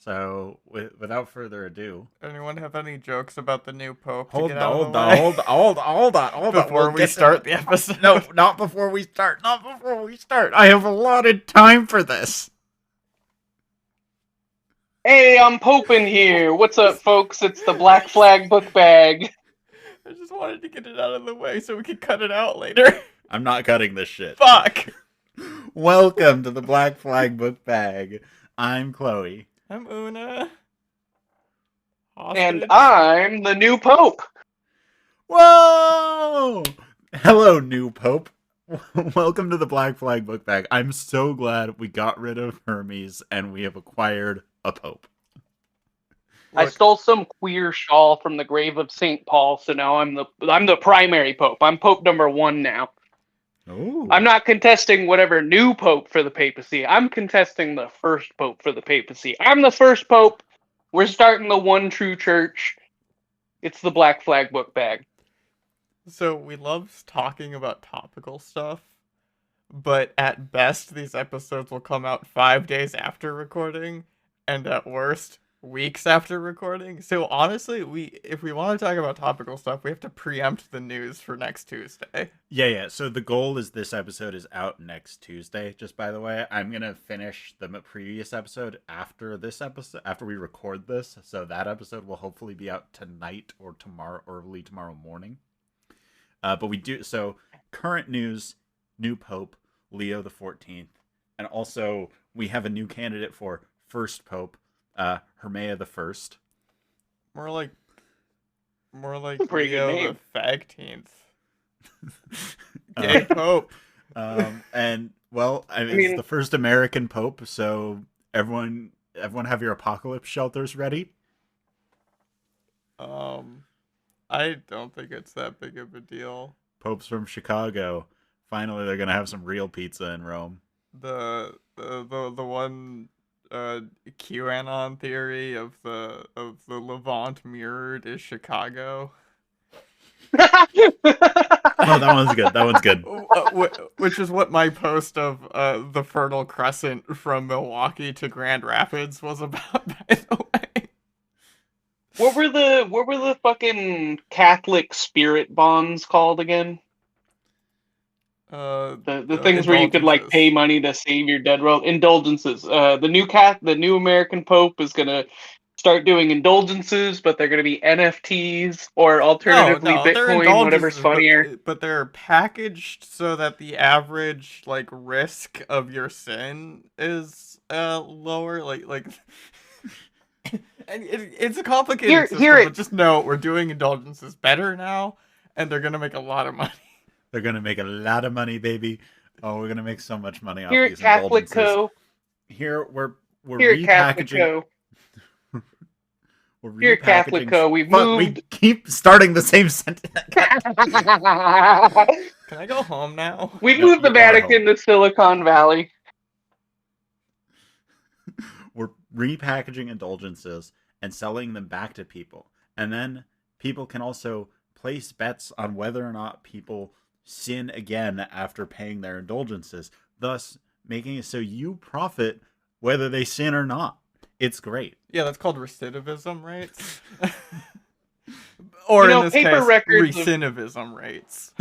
So, without further ado, Anyone have any jokes about the new pope to hold get on, out of the hold on, way hold on. before We'll we get to start that. the episode? No, not before we start. Not before we start. I have allotted time for this. Hey, I'm Pope in here. What's up, folks? It's the Black Flag book bag. I just wanted to get it out of the way so we could cut it out later. I'm not cutting this shit. Fuck! Welcome to the Black Flag Book Bag. I'm Chloe. I'm Una. And Hostage. I'm the new Pope. Whoa! Hello, new Pope. Welcome to the Black Flag Book Bag. I'm so glad we got rid of Hermes and we have acquired a Pope. I Look, stole some queer shawl from the grave of St. Paul, so now I'm the primary Pope. I'm Pope number 1 now. Ooh. I'm not contesting whatever new Pope for the papacy. I'm contesting the first Pope for the papacy. I'm the first Pope. We're starting the one true church. It's the Black Flag book bag. so we love talking about topical stuff, but at best these episodes will come out 5 days after recording, and at worst, weeks after recording. So honestly, if we want to talk about topical stuff, we have to preempt the news for next Tuesday. Yeah. So the goal is this episode is out next Tuesday. Just by the way, I'm gonna finish the previous episode after this episode, after we record this. So that episode will hopefully be out tonight or tomorrow, early tomorrow morning. But we do so. Current news: new Pope Leo the 14th, and also we have a new candidate for first Pope, Hermea the First. More like Pretty good Leo name. the Fagteenth. Gay Pope. And well, I mean, it's the first American Pope, so everyone have your apocalypse shelters ready. I don't think it's that big of a deal. Popes from Chicago. Finally, they're gonna have some real pizza in Rome. The one QAnon theory of the Levant mirrored is Chicago. Oh, that one's good. That one's good. Which is what my post of the Fertile Crescent from Milwaukee to Grand Rapids was about, by the way. What were the fucking Catholic spirit bonds called again? The things where you could like pay money to save your dead relative. Indulgences. The new American Pope is gonna start doing indulgences, but they're gonna be NFTs or alternatively they're Bitcoin, whatever's indulgences, funnier. but they're packaged so that the average like risk of your sin is lower. Like and it's a complicated system, but just know we're doing indulgences better now, and they're gonna make a lot of money. They're gonna make a lot of money, baby. Oh, we're gonna make so much money off Here these at Catholic indulgences. Co. Here we're Here at Catholic repackaging. Co. We're Here at Catholic Co. We've Fuck, moved. we keep starting the same sentence. Can I go home now? We No, moved the you are Vatican to Silicon Valley. We're repackaging indulgences and selling them back to people. And then people can also place bets on whether or not people sin again after paying their indulgences, thus making it so you profit whether they sin or not. It's great. Yeah, that's called recidivism rates. Or in this paper case, records recidivism rates.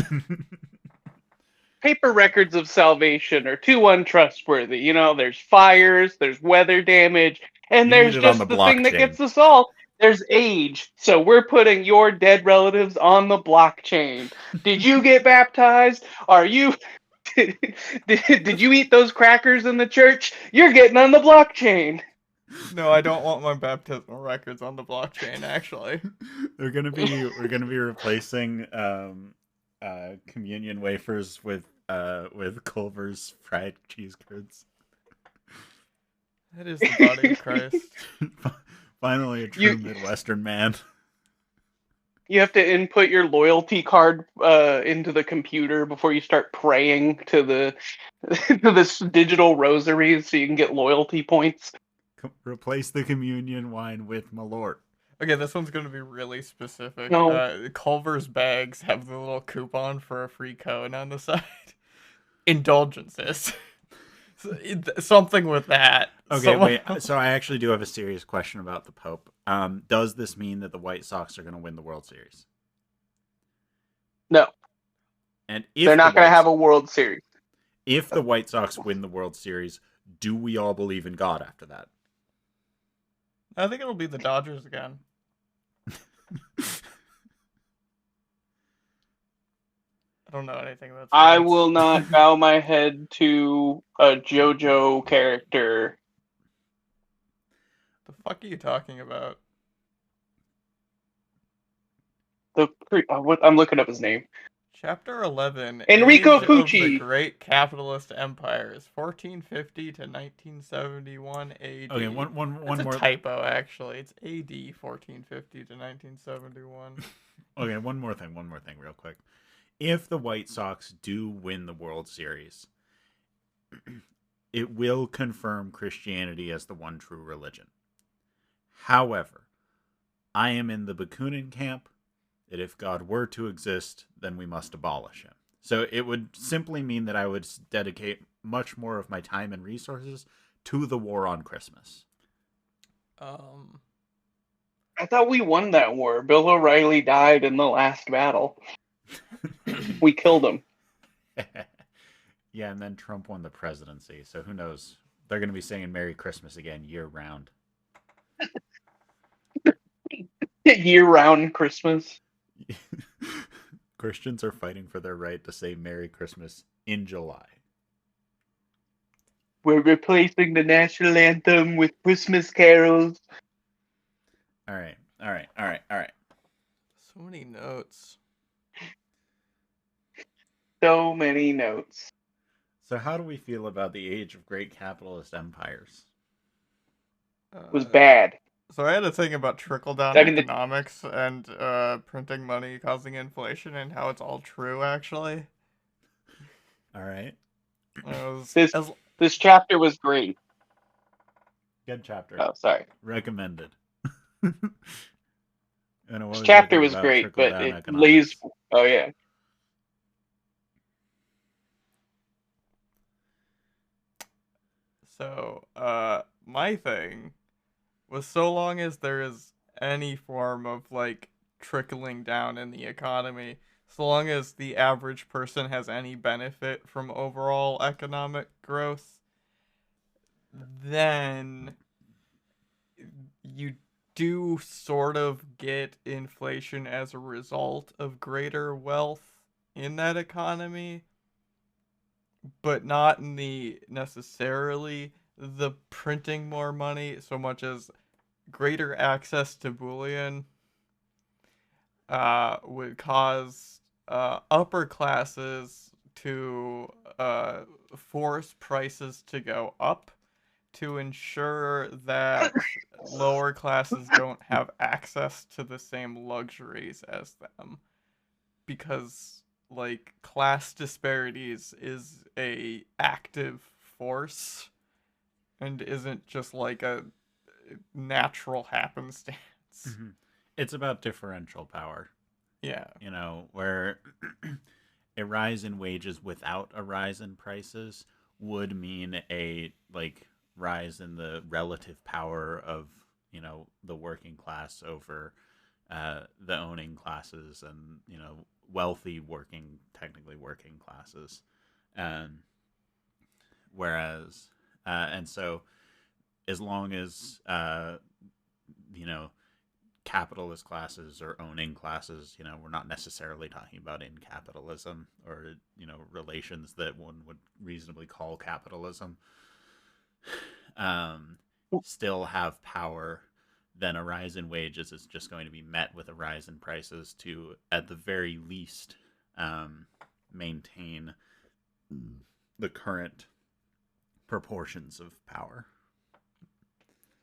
Paper records of salvation are too untrustworthy. You know, there's fires, there's weather damage, and You there's need it on just the the thing that blockchain. gets us all. There's age. So we're putting your dead relatives on the blockchain. Did you get baptized? Are you did you eat those crackers in the church? You're getting on the blockchain. No, I don't want my baptismal records on the blockchain, actually. We're gonna be replacing communion wafers with Culver's fried cheese curds. That is the body of Christ. Finally, a true Midwestern man. You have to input your loyalty card into the computer before you start praying to the to this digital rosary so you can get loyalty points. Replace the communion wine with Malort. Okay, this one's going to be really specific. No. Culver's bags have the little coupon for a free cone on the side. Indulgences. Something with that. Okay, wait. So I actually do have a serious question about the Pope. Does this mean that the White Sox are going to win the World Series? No, And they're not going to have a World Series. if the White Sox win the World Series, do we all believe in God after that? I think it'll be the Dodgers again. I don't know anything about sports. I will not bow my head to a JoJo character. The fuck are you talking about? I'm looking up his name. Chapter 11. Enrico Age of the Pucci. Great Capitalist Empires, 1450 to 1971 AD. Okay, one That's more a typo, actually. It's AD 1450 to 1971. Okay, one more thing, real quick. If the White Sox do win the World Series, it will confirm Christianity as the one true religion. However, I am in the Bakunin camp that if God were to exist, then we must abolish him. So it would simply mean that I would dedicate much more of my time and resources to the war on Christmas. I thought we won that war. Bill O'Reilly died in the last battle. We killed him. Yeah, and then Trump won the presidency. So who knows? They're going to be singing Merry Christmas again year round. Year-round Christmas. Christians are fighting for their right to say Merry Christmas in July. We're replacing the national anthem with Christmas carols. All right. So many notes. So many notes. So how do we feel about the age of great capitalist empires? It was bad. So I had a thing about trickle-down economics and printing money causing inflation and how it's all true, actually. All right. This chapter was great. Good chapter. Oh, sorry. Recommended. This chapter was great, but it lays... Oh, yeah. So, my thing was, so long as there is any form of, like, trickling down in the economy, so long as the average person has any benefit from overall economic growth, then you do sort of get inflation as a result of greater wealth in that economy, but not in the necessarily the printing more money so much as greater access to bullion would cause upper classes to force prices to go up to ensure that lower classes don't have access to the same luxuries as them, because like class disparities is a active force and isn't just like a natural happenstance. Mm-hmm. It's about differential power. Yeah. You know, where a rise in wages without a rise in prices would mean a like rise in the relative power of, you know, the working class over the owning classes and, you know, wealthy technically working classes. Whereas, and so as long as, you know, capitalist classes or owning classes, you know, we're not necessarily talking about in capitalism or, you know, relations that one would reasonably call capitalism, still have power, then a rise in wages is just going to be met with a rise in prices to, at the very least, maintain the current proportions of power.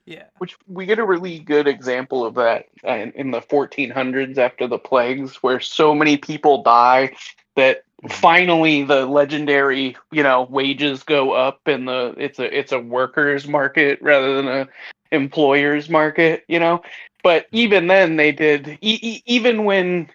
Yeah. Which we get a really good example of that in the 1400s after the plagues, where so many people die that finally the legendary, you know, wages go up and it's a workers market rather than a employers market, you know. But even then they did even when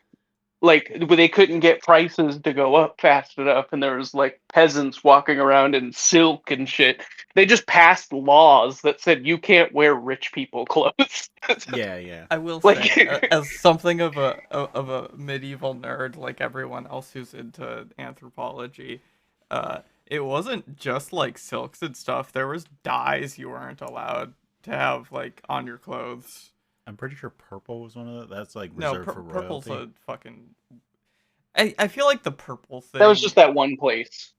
like they couldn't get prices to go up fast enough, and there was like peasants walking around in silk and shit. They just passed laws that said you can't wear rich people clothes. Yeah, yeah. I will say, Like, as something of a medieval nerd, like everyone else who's into anthropology, it wasn't just like silks and stuff. There was dyes you weren't allowed to have like on your clothes. I'm pretty sure purple was one of that's like No, reserved for purple's royalty. a fucking. I feel like the purple that was thing. just that one place.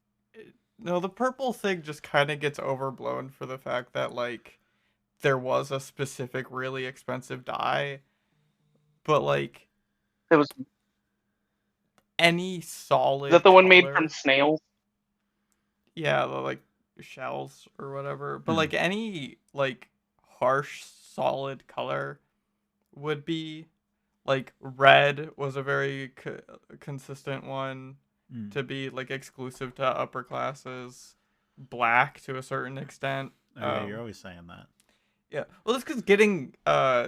No, the purple thing just kind of gets overblown for the fact that like there was a specific really expensive dye, but like It was any Is that solid the one made from color, snails? yeah, the like shells or whatever, but Hmm. like any like harsh solid color would be like red was a very consistent one Hmm. to be like exclusive to upper classes, black to a certain extent. Oh yeah, you're always saying that. Yeah, well, it's because getting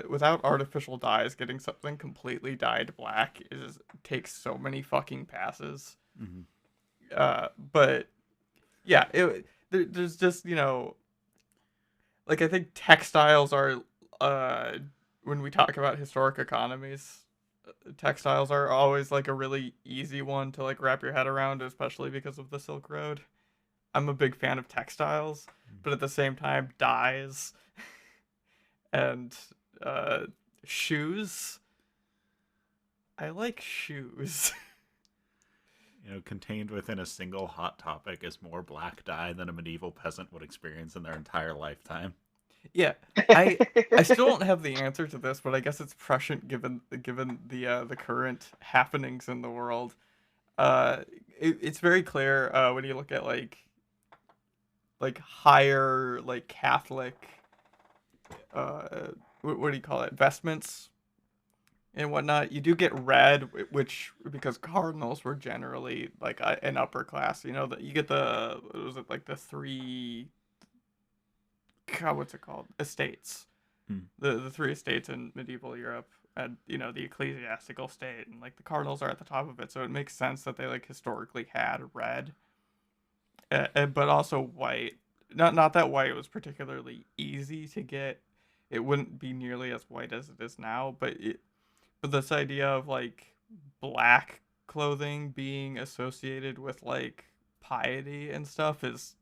without artificial dyes, getting something completely dyed black is takes so many fucking passes. Hmm. But yeah, there's just like I think textiles are uh when we talk about historic economies, textiles are always like a really easy one to like wrap your head around, especially because of the Silk Road. I'm a big fan of textiles, but at the same time, dyes and uh, shoes. I like shoes. Contained within a single hot topic is more black dye than a medieval peasant would experience in their entire lifetime. Yeah, I still don't have the answer to this, but I guess it's prescient given the current happenings in the world. It's very clear when you look at like higher like Catholic what do you call it, vestments and whatnot. You do get red, which because cardinals were generally like an upper class. You know that you get the what was it like the three God, what's it called, estates, Hmm. the three estates in medieval Europe, and the ecclesiastical state, and like the cardinals are at the top of it, so it makes sense that they like historically had red, but also white. Not that white was particularly easy to get. It wouldn't be nearly as white as it is now, but this idea of like black clothing being associated with like piety and stuff is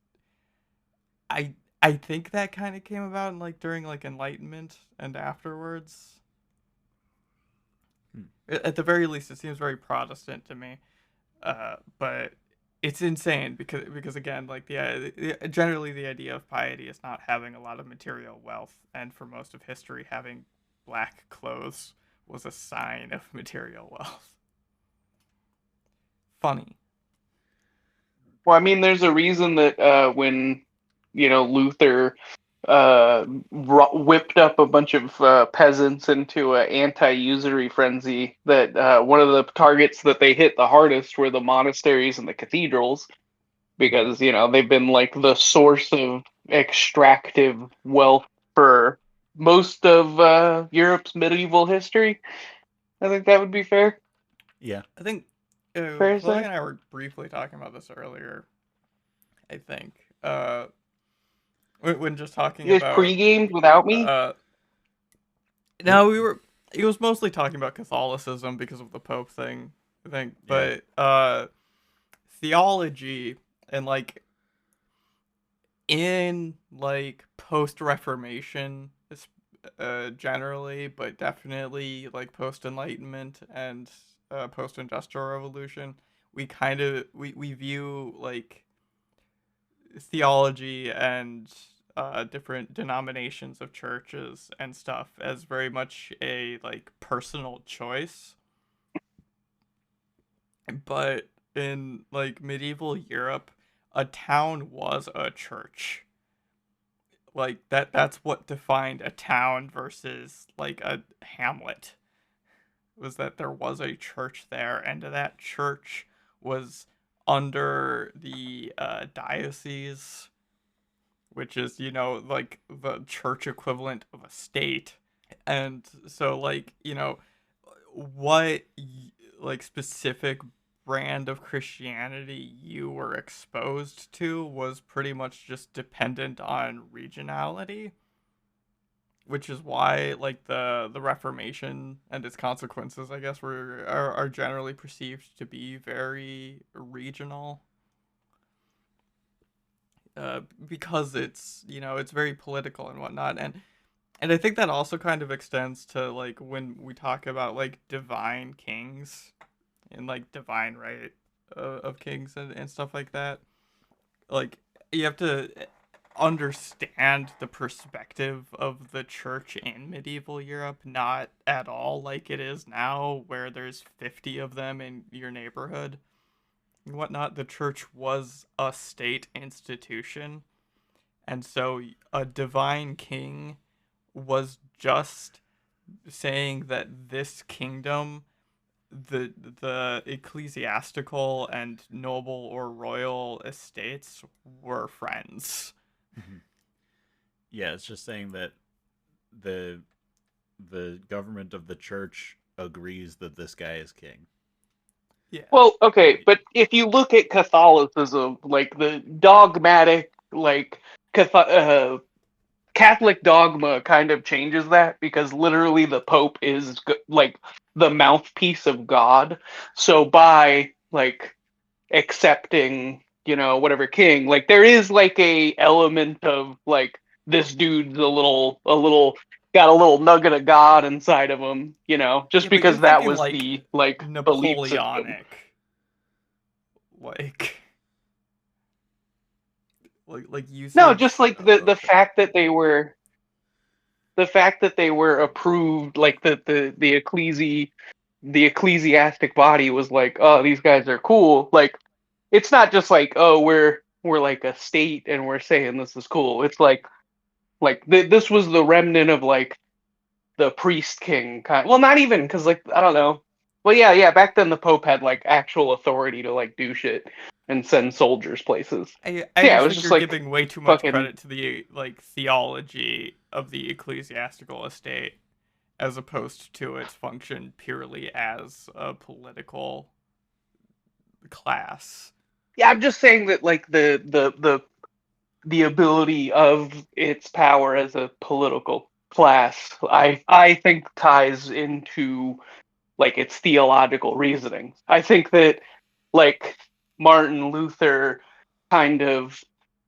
I I think that kind of came about in like during like Enlightenment and afterwards. Hmm. At the very least, it seems very Protestant to me. But it's insane because again, like generally the idea of piety is not having a lot of material wealth, and for most of history, having black clothes was a sign of material wealth. Funny. Well, I mean, there's a reason that when Luther whipped up a bunch of peasants into an anti-usury frenzy, that one of the targets that they hit the hardest were the monasteries and the cathedrals, because they've been like the source of extractive wealth for most of Europe's medieval history. I think that would be fair. Yeah. I think Fair to Chloe say. and I were briefly talking about this earlier. I think when just talking You guys about pre-gamed without me. uh no, we were. He was mostly talking about Catholicism because of the Pope thing, I think. Yeah. But theology and like in like post Reformation, generally, but definitely like post Enlightenment and post Industrial Revolution, we view like theology and different denominations of churches and stuff as very much a like personal choice. But in like medieval Europe, a town was a church. Like that's what defined a town versus like a hamlet, was that there was a church there, and that church was under the diocese, which is like the church equivalent of a state. And so like what like specific brand of Christianity you were exposed to was pretty much just dependent on regionality, which is why like the Reformation and its consequences, I guess, are generally perceived to be very regional. Because it's, it's very political and whatnot, and I think that also kind of extends to like when we talk about like divine kings and like divine right of kings and stuff like that. Like you have to understand the perspective of the church in medieval Europe, not at all like it is now, where there's 50 of them in your neighborhood and whatnot. The church was a state institution, and so a divine king was just saying that this kingdom, the ecclesiastical and noble or royal estates were friends. Yeah, it's just saying that the government of the church agrees that this guy is king. Yeah. Well, okay, but if you look at Catholicism, like the dogmatic, like Catholic dogma kind of changes that, because literally the Pope is like the mouthpiece of God. So by like accepting, whatever king, like there is like a element of like this dude's a little got a little nugget of God inside of him, just Yeah, but you're because that thinking was like the like belief system. Napoleonic, like like No, just usage like the of fact that they were approved, like the ecclesiastic body was like, oh, these guys are cool. Like, it's not just like, oh, we're like a state and we're saying this is cool. It's like this was the remnant of like the priest king kind. Well, not even, because like I don't know. Well, yeah. Back then the Pope had like actual authority to like do shit and send soldiers places. I Yeah, it just was think just you're like giving way too much fucking. credit to the like theology of the ecclesiastical estate as opposed to its function purely as a political class. Yeah, I'm just saying that like the ability of its power as a political class, I think ties into like its theological reasoning. I think that like Martin Luther kind of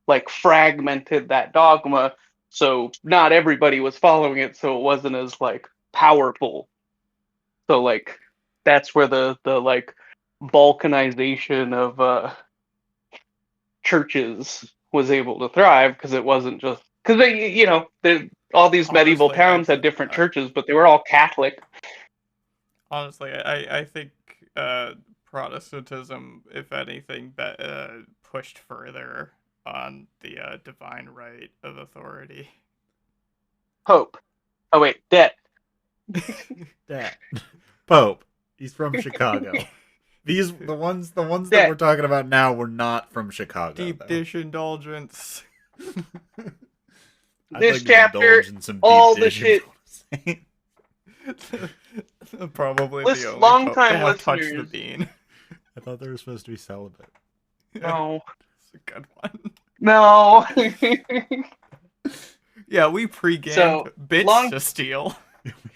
like fragmented that dogma, so not everybody was following it, so it wasn't as like powerful. So like that's where the like balkanization of churches was able to thrive, because it wasn't just because all these medieval Honestly, I towns had think different churches, but they were all Catholic. honestly, I think Protestantism, if anything, pushed further on the divine right of authority. Pope. Oh wait, debt. That Pope. He's from Chicago. The ones that we're Debt. talking about now were not from Chicago. Deep Though. dish indulgence. I'd This like to chapter, indulge in some all deep the dish. shit. Probably the Listen, only long pope to time have touched the listeners. bean. I thought they were supposed to be celibate. No. It's a good one. No. Yeah, we pre-gamed So bits long. to steal.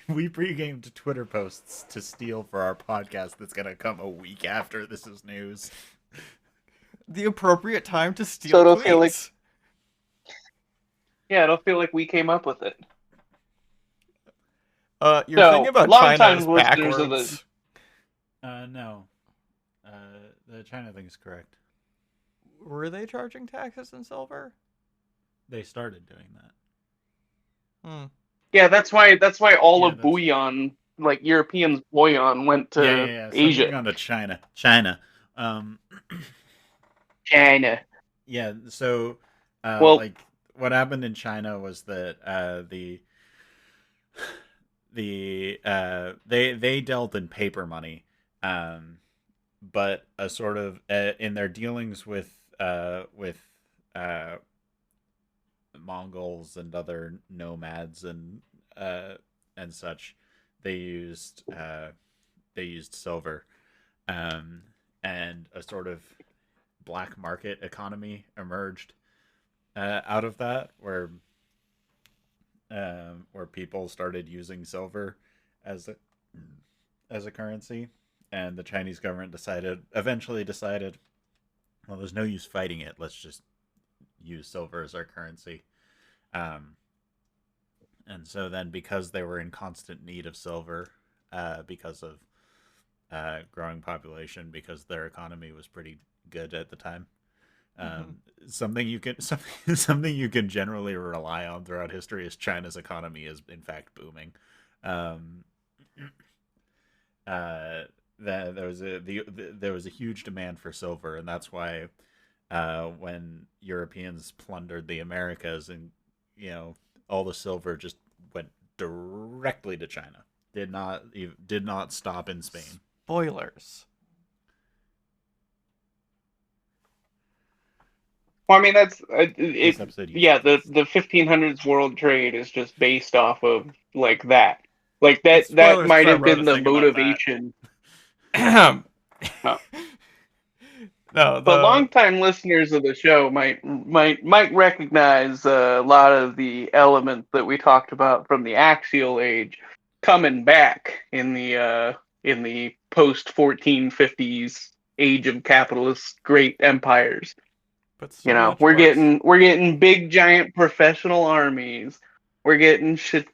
We pre-gamed Twitter posts to steal for our podcast that's gonna come a week after this is news. The appropriate time to steal So it'll feel like. tweets. Yeah, it'll feel like we came up with it. You're So thinking about long China time as listeners of the. backwards. No. The China thing is correct. Were they charging taxes in silver? They started doing that. Yeah, that's why all Yeah, of bullion, like Europeans' bullion, went to yeah. So Asia. moving on to China. China. China. Yeah. So, Well, like, what happened in China was that they dealt in paper money, but a sort of in their dealings with Mongols and other nomads and such, they used silver. and a sort of black market economy emerged out of that, where people started using silver as a currency, and the Chinese government eventually decided, well, there's no use fighting it. Let's just use silver as our currency. Um, and so then, because they were in constant need of silver, because of growing population, because their economy was pretty good at the time. Something you can something you can generally rely on throughout history is China's economy is in fact booming. Um, there was there was a huge demand for silver, and that's why when Europeans plundered the Americas, and all the silver just went directly to China. Did not stop in Spain. Spoilers. Well, I mean, that's This episode, yeah, the 1500s world trade is just based off of like that. Like that Spoilers, might 'cause I have wrote been a the thing about that. motivation. No, But longtime listeners of the show might recognize a lot of the elements that we talked about from the axial age coming back in the post 1450s age of capitalist great empires. but so much We're worse. getting big giant professional armies. We're getting shit.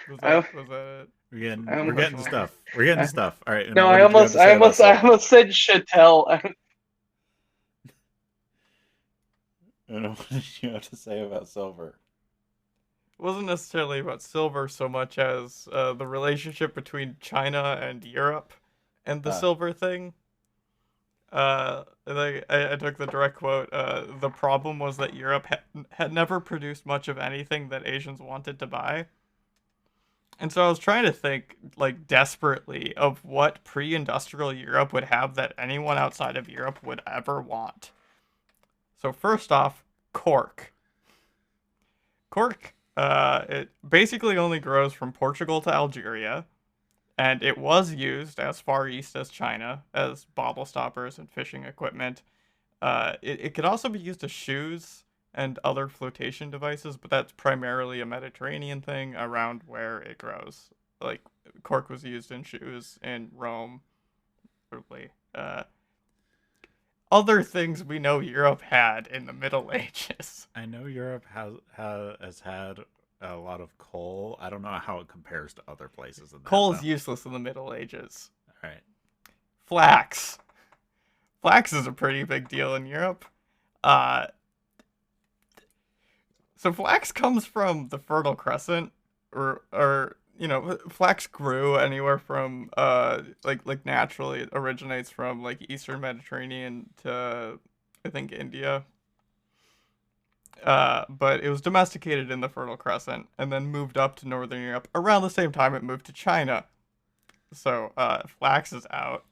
Was that it? We're getting stuff. We're getting stuff. All right. No, what did you have to say about I silver? almost said Chattel. I don't know, what did you have to say about silver? It wasn't necessarily about silver so much as the relationship between China and Europe and the silver thing. I took the direct quote. The problem was that Europe had never produced much of anything that Asians wanted to buy. And so I was trying to think, like, desperately of what pre-industrial Europe would have that anyone outside of Europe would ever want. So first off, cork. Cork, it basically only grows from Portugal to Algeria, and it was used as far east as China as bottle stoppers and fishing equipment. It could also be used as shoes and other flotation devices, but that's primarily a Mediterranean thing around where it grows. Like, cork was used in shoes in Rome, probably. Other things we know Europe had in the Middle Ages. I know Europe has had a lot of coal. I don't know how it compares to other places. Coal is useless in the Middle Ages. All right. Flax. Flax is a pretty big deal in Europe. So flax comes from the Fertile Crescent, or flax grew anywhere from like naturally. It originates from like Eastern Mediterranean to I think India. But it was domesticated in the Fertile Crescent and then moved up to Northern Europe around the same time it moved to China. So flax is out.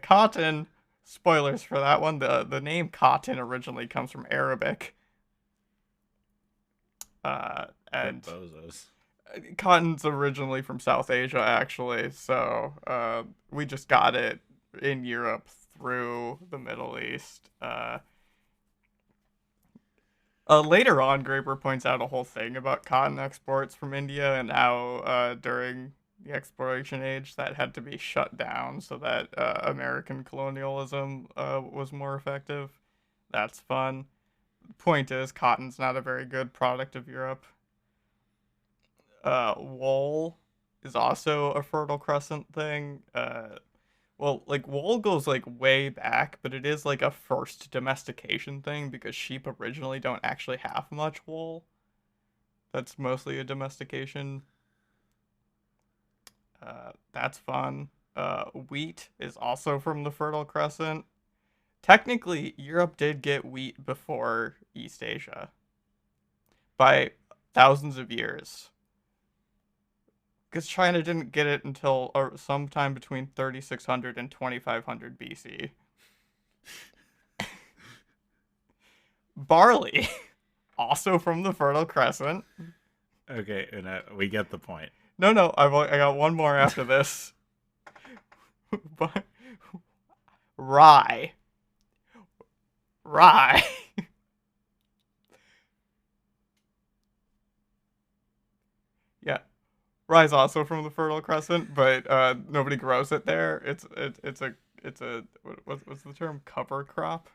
Cotton. Spoilers for that one. The name cotton originally comes from Arabic. And bozos. Cotton's originally from South Asia, actually. So we just got it in Europe through the Middle East. Later on, Graeber points out a whole thing about cotton exports from India and how during the exploration age that had to be shut down so that American colonialism was more effective. That's fun. Point is, cotton's not a very good product of Europe. Wool is also a Fertile Crescent thing. Well, like, wool goes, like, way back, but it is, like, a first domestication thing because sheep originally don't actually have much wool. That's mostly a domestication. That's fun. Wheat is also from the Fertile Crescent. Technically, Europe did get wheat before East Asia by thousands of years. Because China didn't get it until sometime between 3600 and 2500 BC. Barley, also from the Fertile Crescent. Okay, and we get the point. No, I got one more after this. But rye. Rye. Yeah. Rye's also from the Fertile Crescent, but nobody grows it there. It's a what's the term? Cover crop?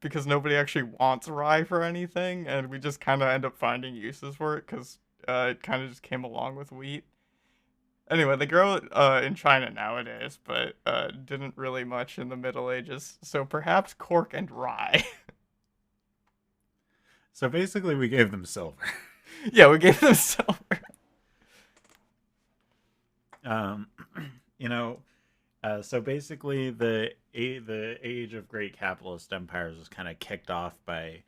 Because nobody actually wants rye for anything, and we just kind of end up finding uses for it because it kind of just came along with wheat. Anyway, they grow it in China nowadays, but didn't really much in the Middle Ages. So perhaps cork and rye. So basically, we gave them silver. Yeah, we gave them silver. Um, you know, so basically, the age of great capitalist empires was kind of kicked off by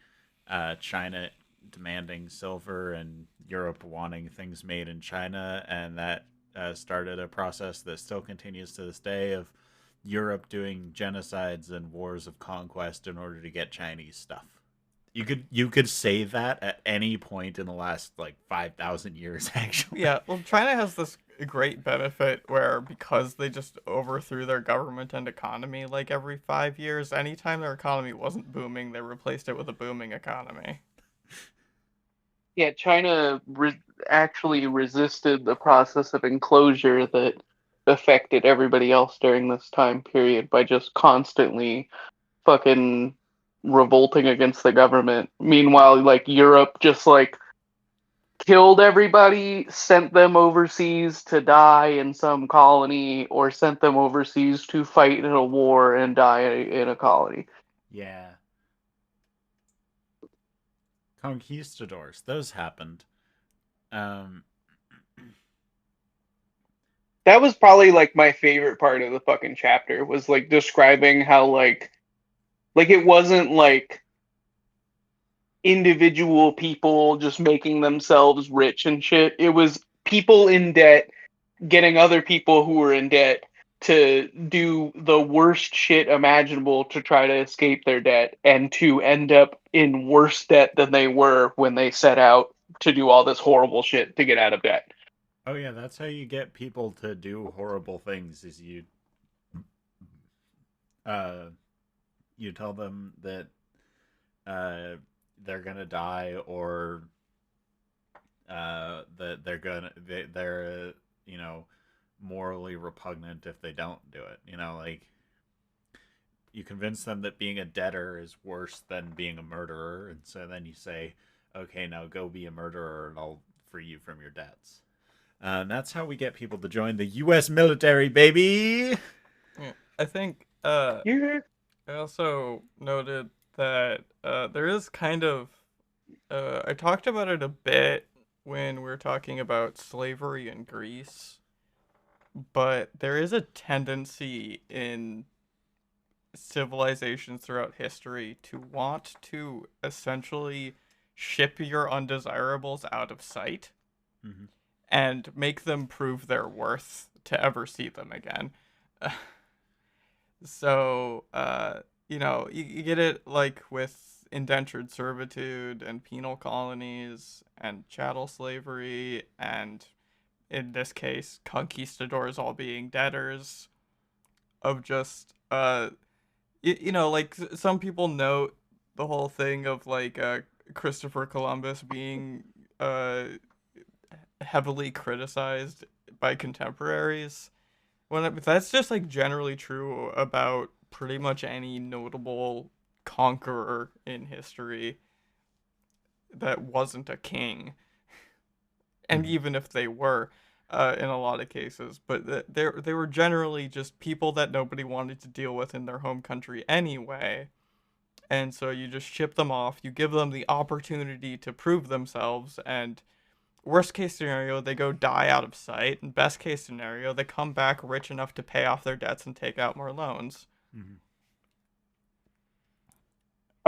China demanding silver and Europe wanting things made in China, and that started a process that still continues to this day of Europe doing genocides and wars of conquest in order to get Chinese stuff. You could say that at any point in the last like 5,000 years, actually. Yeah, well, China has this great benefit where because they just overthrew their government and economy like every 5 years, anytime their economy wasn't booming, they replaced it with a booming economy. Yeah, China actually resisted the process of enclosure that affected everybody else during this time period by just constantly fucking revolting against the government. Meanwhile, like Europe just like killed everybody, sent them overseas to die in some colony, or sent them overseas to fight in a war and die in a colony. Yeah. Conquistadors, those happened. Um, That was probably like my favorite part of the fucking chapter was like describing how like it wasn't like individual people just making themselves rich and shit. It was people in debt getting other people who were in debt to do the worst shit imaginable to try to escape their debt and to end up in worse debt than they were when they set out to do all this horrible shit to get out of debt. oh yeah, that's how you get people to do horrible things. Is uh you tell them that uh they're gonna die, or that they're morally repugnant if they don't do it. Like you convince them that being a debtor is worse than being a murderer, and so then you say, okay, now go be a murderer and I'll free you from your debts. That's how we get people to join the U.S. military, baby. Yeah, I think Yeah. I also noted that there is kind of I talked about it a bit when we were talking about slavery in Greece, but there is a tendency in civilizations throughout history to want to essentially ship your undesirables out of sight Mm-hmm. and make them prove their worth to ever see them again. So, you get it like with indentured servitude and penal colonies and chattel slavery, and in this case, conquistadors all being debtors of just, like some people note the whole thing of like Christopher Columbus being heavily criticized by contemporaries that's just like generally true about pretty much any notable conqueror in history that wasn't a king, and Mm-hmm. even if they were, in a lot of cases, but they were generally just people that nobody wanted to deal with in their home country anyway. And so you just ship them off, you give them the opportunity to prove themselves, and worst case scenario, they go die out of sight. And best case scenario, they come back rich enough to pay off their debts and take out more loans. Mm-hmm.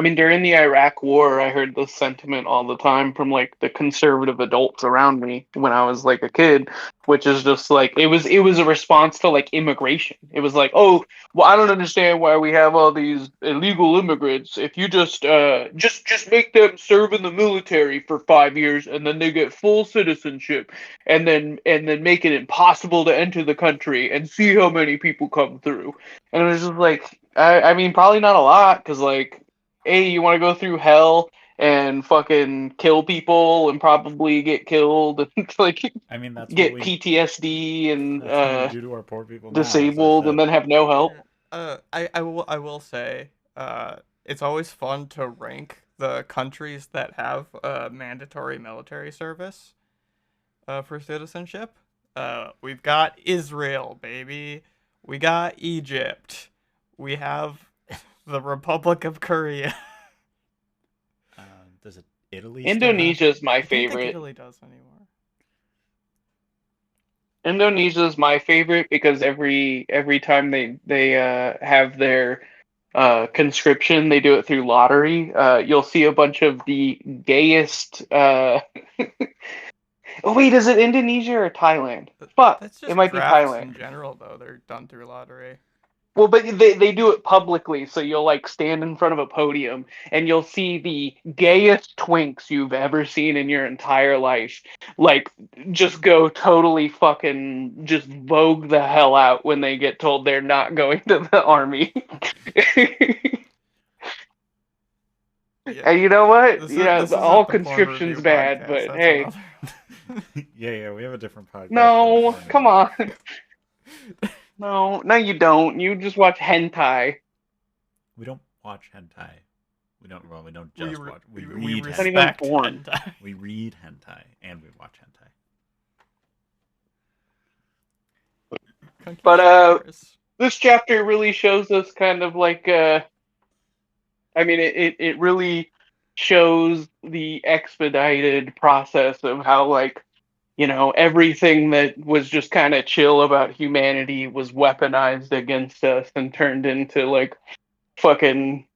I mean, during the Iraq War, I heard this sentiment all the time from like the conservative adults around me when I was like a kid, which is just like it was a response to like immigration. It was like, oh, well, I don't understand why we have all these illegal immigrants. If you just make them serve in the military for 5 years and then they get full citizenship, and then make it impossible to enter the country and see how many people come through. And it was just like, I mean, probably not a lot, because like hey, you want to go through hell and fucking kill people and probably get killed and like I mean, get PTSD and that's what we do to our poor people now, as I disabled and said. then have no help. I will say, it's always fun to rank the countries that have mandatory military service for citizenship. We've got Israel, baby. We got Egypt. We have the Republic of Korea. Does it Italy Indonesia is my I don't think favorite. Italy does anymore. Indonesia is my favorite because every time they have their conscription, they do it through lottery. You'll see a bunch of the gayest. Oh wait, is it Indonesia or Thailand? Fuck, That's it just might be drafts Thailand. in general, though. They're done through lottery. Well, but they do it publicly, so you'll like stand in front of a podium and you'll see the gayest twinks you've ever seen in your entire life, like just go totally fucking just vogue the hell out when they get told they're not going to the army. Yeah. And you know what? This All isn't the porn conscription's review bad, podcast. but That's hey, another. Yeah, we have a different podcast. no, come on. No, you don't. You just watch hentai. We don't watch hentai. We don't We just re- watch. We we read It's not hentai. even respect porn. hentai. We read hentai and we watch hentai. But this chapter really shows us kind of like I mean it really shows the expedited process of how like everything that was just kind of chill about humanity was weaponized against us and turned into like fucking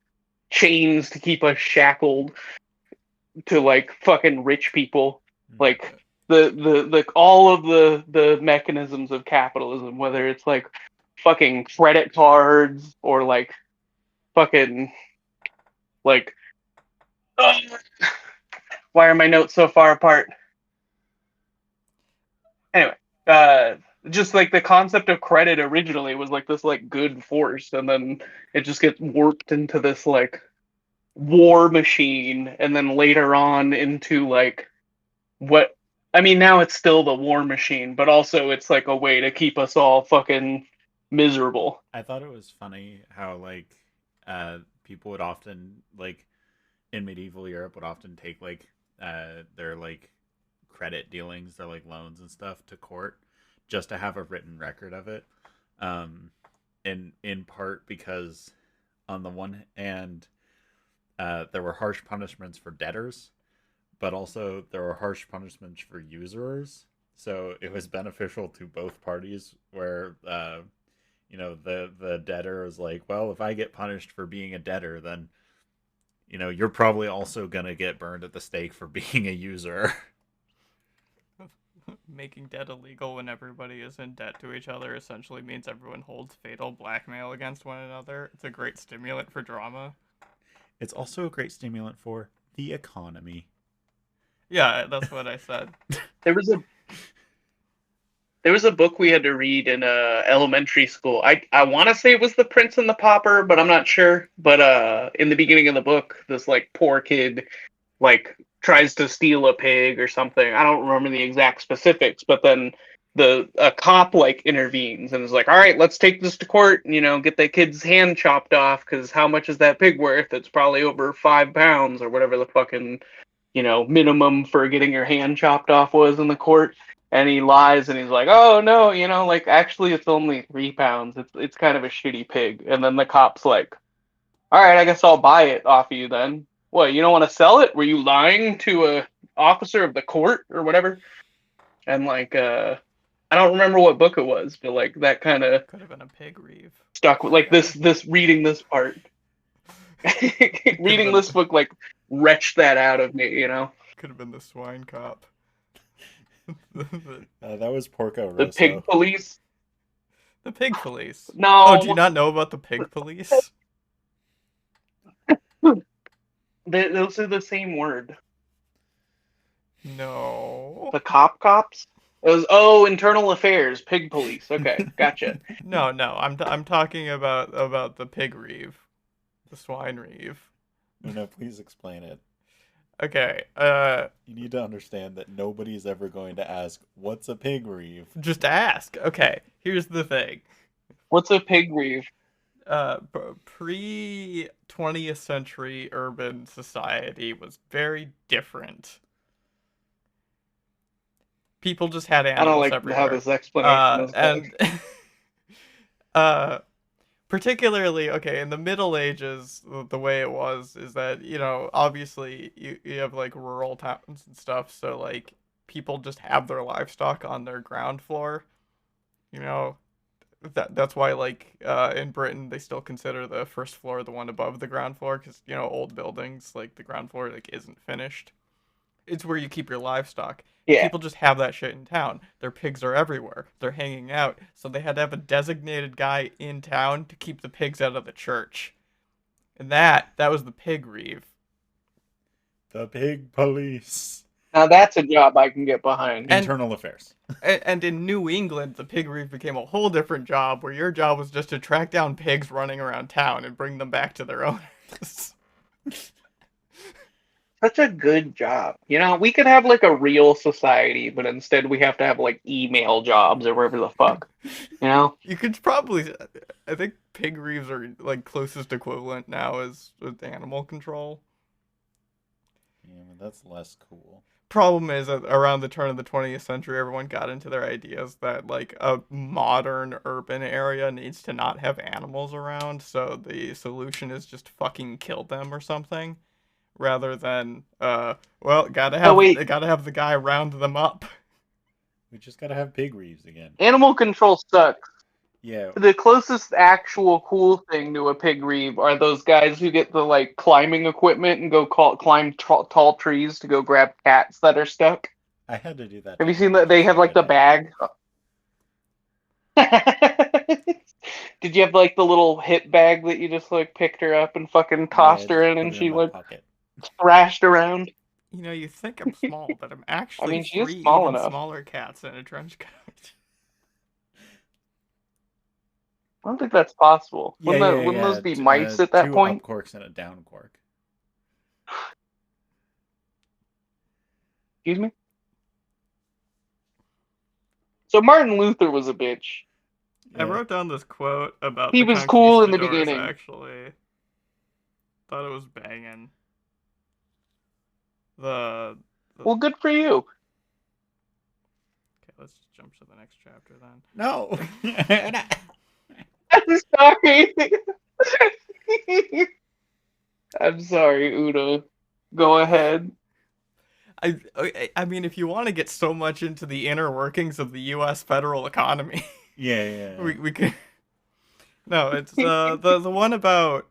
chains to keep us shackled to like fucking rich people, like the all of the mechanisms of capitalism, whether it's like fucking credit cards or like fucking like ugh, why are my notes so far apart? Anyway, just like the concept of credit originally was like this like good force, and then it just gets warped into this like war machine, and then later on into like what I mean, now it's still the war machine, but also it's like a way to keep us all fucking miserable. I thought it was funny how like people would often like in medieval Europe would often take like their like credit dealings, their like loans and stuff to court just to have a written record of it. In part because on the one hand there were harsh punishments for debtors, but also there were harsh punishments for usurers. So it was beneficial to both parties where the debtor is like, well, if I get punished for being a debtor, then you're probably also gonna get burned at the stake for being a usurer. Making debt illegal when everybody is in debt to each other essentially means everyone holds fatal blackmail against one another. It's a great stimulant for drama. It's also a great stimulant for the economy. Yeah, that's what I said. There was a book we had to read in elementary school. I want to say it was The Prince and the Pauper, but I'm not sure. But in the beginning of the book, this like poor kid like tries to steal a pig or something. I don't remember the exact specifics, but then a cop like intervenes and is like, "All right, let's take this to court. Get that kid's hand chopped off, because how much is that pig worth? It's probably over 5 pounds or whatever the fucking minimum for getting your hand chopped off was in the court." And he lies and he's like, "Oh no, like actually it's only 3 pounds. It's kind of a shitty pig." And then the cop's like, "All right, I guess I'll buy it off of you then." What, you don't want to sell it? Were you lying to a officer of the court or whatever? And like I don't remember what book it was, but like that kind of Could have been a pig reeve. stuck with like this reading this part. Reading this book like wrenched that out of me, you know. Could have been the swine cop. That was Porco The pig Rosso. police. The pig police. No. Oh, do you not know about the pig police? Those are the same word. No. The cops. It was internal affairs, pig police. Okay, gotcha. No. I'm talking about the pig reeve, the swine reeve. No, please explain it. Okay. You need to understand that nobody's ever going to ask, "What's a pig reeve?" Just ask. Okay. Here's the thing. What's a pig reeve? Pre 20th century urban society was very different. People just had I don't animals like everywhere. how this explanation is going. And particularly, okay, in the Middle Ages, the way it was is that, you know, obviously you have like rural towns and stuff, so like people just have their livestock on their ground floor. You know, that's why like in Britain they still consider the first floor the one above the ground floor, because, you know, old buildings, like the ground floor like isn't finished. It's where you keep your livestock. Yeah. People just have that shit in town. Their pigs are everywhere. They're hanging out. So they had to have a designated guy in town to keep the pigs out of the church. And that was the pig reeve. The pig police. Now that's a job I can get behind. Internal affairs. And in New England, the pig reeve became a whole different job where your job was just to track down pigs running around town and bring them back to their owners. Such a good job. You know, we could have like a real society, but instead we have to have like email jobs or whatever the fuck. You know? You could probably, I think pig reeves are like closest equivalent now as with animal control. Yeah, but that's less cool. Problem is that around the turn of the 20th century, everyone got into their ideas that like a modern urban area needs to not have animals around, so the solution is just fucking kill them or something. Rather than gotta have the guy round them up. We just gotta have pig reeves again. Animal control sucks. Yeah. The closest actual cool thing to a pig reeve are those guys who get the like climbing equipment and go climb tall trees to go grab cats that are stuck. I had to do that. Have you seen that? They have like the bag. Did you have like the little hip bag that you just like picked her up and fucking tossed her in, and she like thrashed around? You know, you think I'm small, but I'm actually I mean, she is three small even enough. smaller cats in a trench coat. I don't think that's possible. Yeah, Wouldn't those be mice at that point? 2 up corks and a down cork. Excuse me? So Martin Luther was a bitch. Yeah. I wrote down this quote about he was cool in the conquistadors, beginning. Actually, thought it was banging. The Well, good for you. Okay, let's just jump to the next chapter then. No. I'm sorry. I'm sorry, Udo. Go ahead. I mean, if you want to get so much into the inner workings of the U.S. federal economy, yeah. we could. No, it's the one about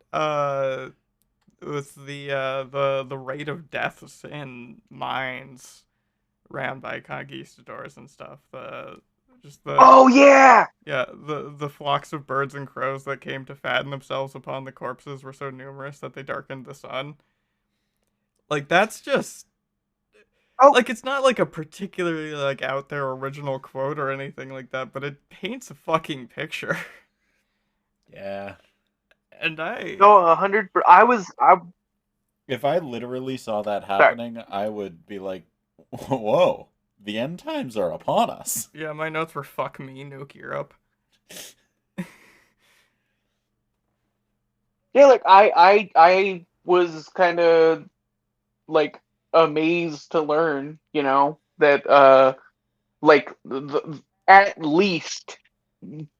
with the rate of deaths in mines ran by conquistadors and stuff. Oh yeah. Yeah, the flocks of birds and crows that came to fatten themselves upon the corpses were so numerous that they darkened the sun. Like, that's just like, it's not like a particularly like out there original quote or anything like that, but it paints a fucking picture. Yeah. And I 100. If I literally saw that happening, I would be like, "Whoa, the end times are upon us." Yeah, my notes were "fuck me, nuke Europe." Yeah, like I was kind of like amazed to learn, you know, that like at least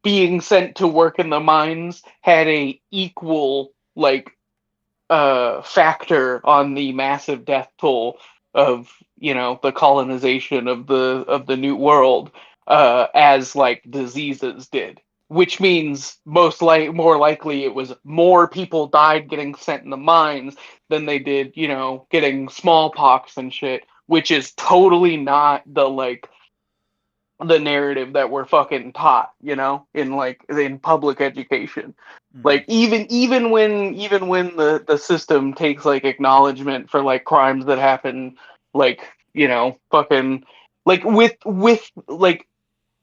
being sent to work in the mines had a equal like factor on the massive death toll of, you know, the colonization of the New World as like diseases did. which means more likely it was more people died getting sent in the mines than they did, getting smallpox and shit, which is totally not the narrative that we're fucking taught, in public education. Mm-hmm. Like even when the system takes like acknowledgement for like crimes that happen, like, fucking like with like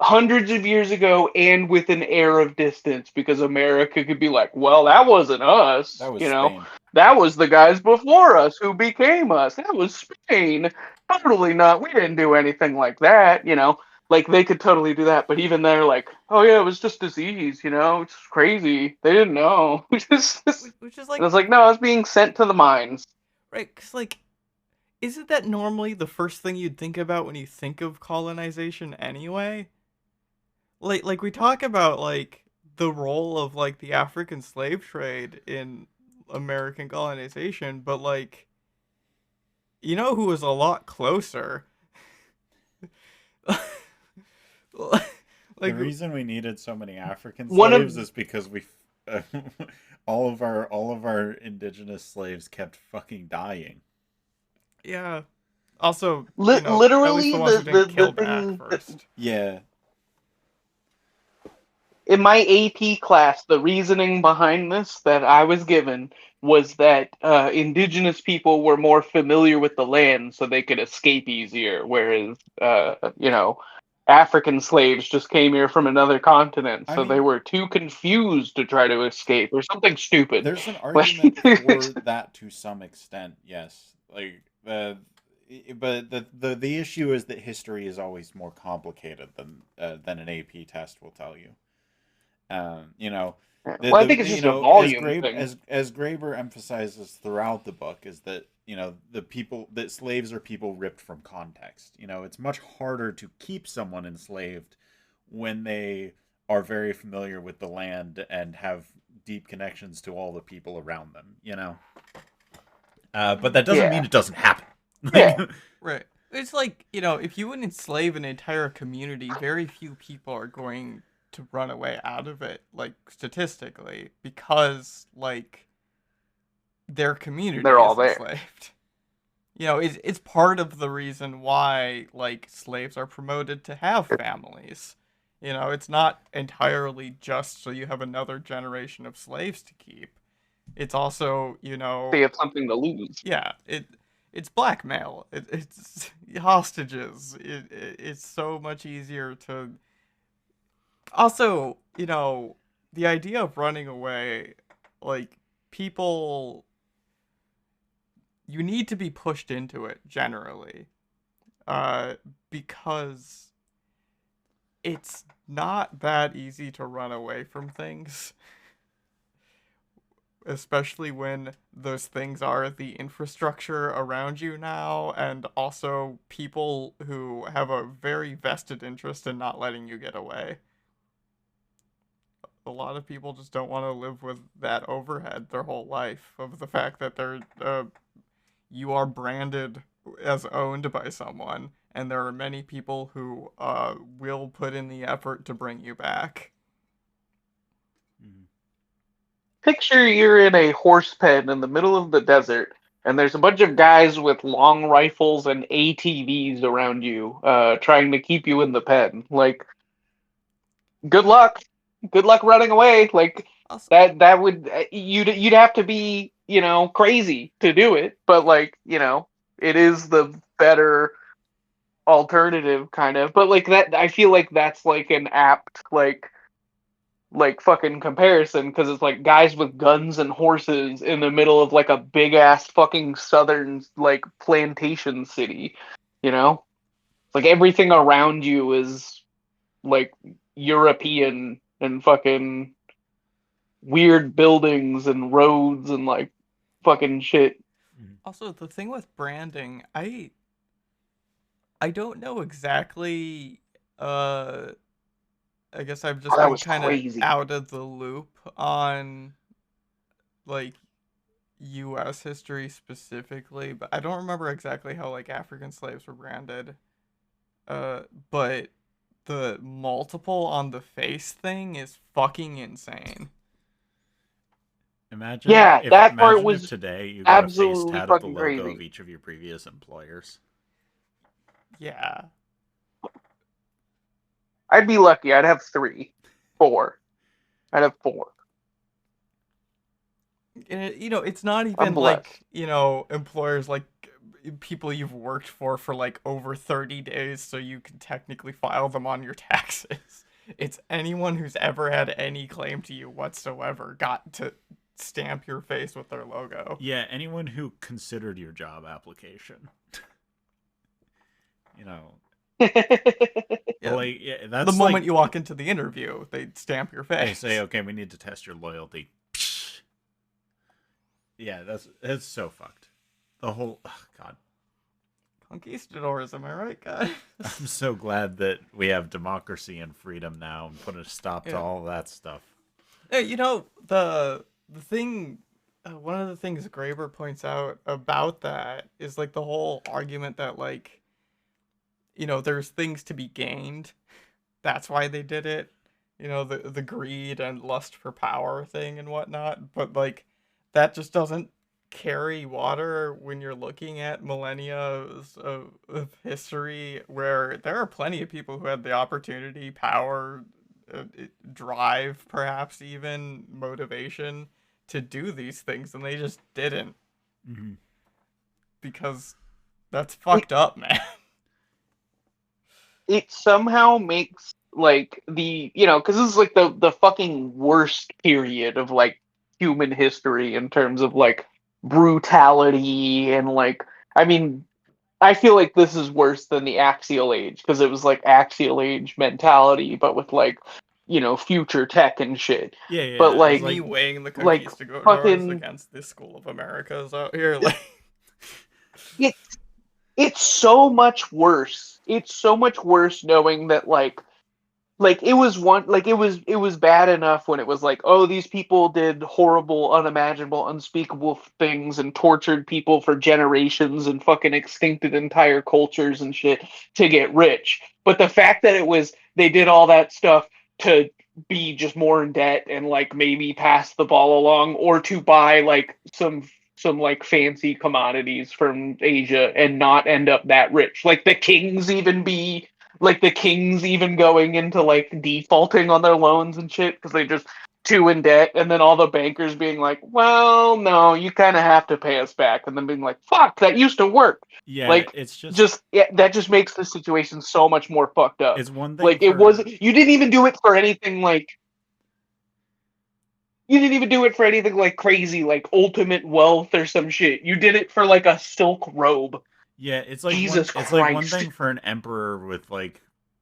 hundreds of years ago and with an air of distance, because America could be like, well, that wasn't us, That was Spain. that was the guys before us who became us. That was Spain. Totally not. We didn't do anything like that, Like they could totally do that, but even they're like, oh yeah, it was just disease, it's crazy. They didn't know. And Which is it's like, no, I was being sent to the mines. right? Because isn't that normally the first thing you'd think about when you think of colonization anyway? Like we talk about the role of the African slave trade in American colonization, but who was a lot closer? The reason we needed so many African One slaves of is because we all of our indigenous slaves kept fucking dying. yeah. Also, at least literally the ones who didn't the kill back thing first. Yeah. in my AP class, the reasoning behind this that I was given was that indigenous people were more familiar with the land, so they could escape easier, whereas African slaves just came here from another continent, I so they mean, were too confused to try to escape or something stupid. there's an Like, argument for that to some extent, yes. But the issue is that history is always more complicated than an AP test will tell you. You know, well, I think it's just a volume thing. As Graeber emphasizes throughout the book, is that that slaves are people ripped from context. It's much harder to keep someone enslaved when they are very familiar with the land and have deep connections to all the people around them. But that doesn't mean Yeah. it doesn't happen. Yeah. Right. It's if you would enslave an entire community, very few people are going to run away out of it, statistically, because their community They're all is there. enslaved. It's part of the reason why slaves are promoted to have families. It's not entirely just so you have another generation of slaves to keep. It's also, They have something to lose. yeah, it's blackmail. It's hostages. It's so much easier to. Also, the idea of running away, people, you need to be pushed into it generally, because it's not that easy to run away from things. Especially when those things are the infrastructure around you now, and also people who have a very vested interest in not letting you get away. A lot of people just don't want to live with that overhead their whole life of the fact that you are branded as owned by someone, and there are many people who will put in the effort to bring you back. Picture you're in a horse pen in the middle of the desert, and there's a bunch of guys with long rifles and ATVs around you, trying to keep you in the pen. Like, good luck. Good luck running away. Like, Also, that would you'd have to be, crazy to do it, but it is the better alternative, kind of. But that, I feel like that's an apt fucking comparison, because it's like guys with guns and horses in the middle of a big ass fucking southern plantation city, everything around you is European and fucking weird buildings and roads and fucking shit. also, the thing with branding, I don't know exactly. I guess I've just That been was kind of crazy. out of the loop on U.S. history specifically, but I don't remember exactly how African slaves were branded. But the multiple on the face thing is fucking insane. Yeah, that part Imagine if was today you got a face absolutely tat of the fucking logo of crazy. each of your previous employers. Yeah. I'd be lucky. I'd have 3, 4. I'd have 4. And it's not I'm even blessed. like, employers like people you've worked for like over 30 days so you can technically file them on your taxes. It's anyone who's ever had any claim to you whatsoever got to stamp your face with their logo. Yeah, anyone who considered your job application. you know, Yeah. like yeah, that's The moment like you walk into the interview, they stamp your they face. say, okay, we need to test your loyalty. Yeah, it's so fucked. The whole God. Conquistadors, am I right, guys? I'm so glad that we have democracy and freedom now and put a stop to Yeah. all that stuff. Hey, the thing, one of the things Graeber points out about that is like the whole argument that like, there's things to be gained. That's why they did it. The greed and lust for power thing and whatnot. But like, that just doesn't carry water when you're looking at millennia of history where there are plenty of people who had the opportunity, power, drive, perhaps even motivation to do these things, and they just didn't Mm-hmm. because that's fucked up, man. It somehow makes like because this is like the fucking worst period of like human history in terms of like brutality and like I mean I feel like this is worse than the axial age because it was like axial age mentality but with like future tech and shit. Yeah, But yeah. It's Like like me weighing the like conquistadors fucking against this school of Americas out here, like it, it's so much worse. It's so much worse knowing that it was one like it was bad enough when it was like, oh, these people did horrible, unimaginable, unspeakable things and tortured people for generations and fucking extincted entire cultures and shit to get rich. But the fact that it was they did all that stuff to be just more in debt and like maybe pass the ball along or to buy like some like fancy commodities from Asia and not end up that rich. Like the kings even going into like defaulting on their loans and shit because they just too in debt, and then all the bankers being like, well, no, you kind of have to pay us back, and then being like, fuck, that used to work. yeah, Like it's just just that just makes the situation so much more fucked up. it's one thing Like it was for you didn't even do it for anything like you didn't even do it for anything like crazy like ultimate wealth or some shit. You did it for like a silk robe. yeah, Jesus it's like one Christ. thing for an emperor with like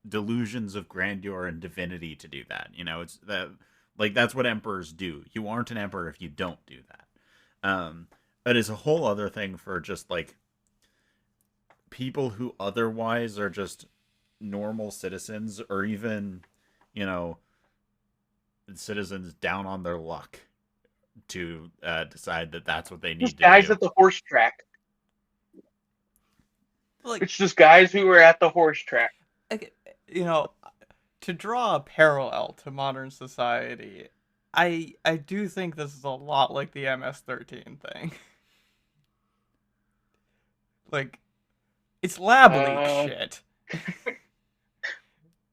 delusions of grandeur and divinity to do that. It's that like that's what emperors do. You aren't an emperor if you don't do that. But it's a whole other thing for just like people who otherwise are just normal citizens or even, you know, citizens down on their luck to decide that that's what they Just need to guys do. at the horse track. like It's just guys who were at the horse track. like, you know, to draw a parallel to modern society, I do think this is a lot like the MS-13 thing. Like, it's lab leak Uh, shit.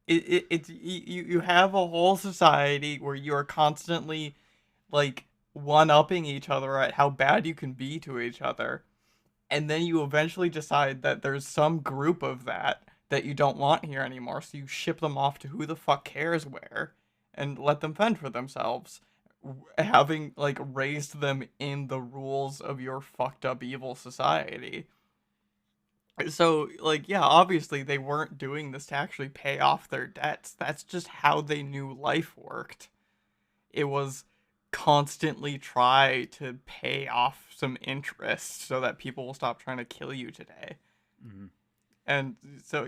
It's you have a whole society where you are constantly like one-upping each other at how bad you can be to each other, and then you eventually decide that there's some group of that you don't want here anymore, so you ship them off to who the fuck cares where and let them fend for themselves, having like raised them in the rules of your fucked up evil society. So, like, yeah, obviously they weren't doing this to actually pay off their debts. That's just how they knew life worked. It was constantly try to pay off some interest so that people will stop trying to kill you today. Mhm. And so,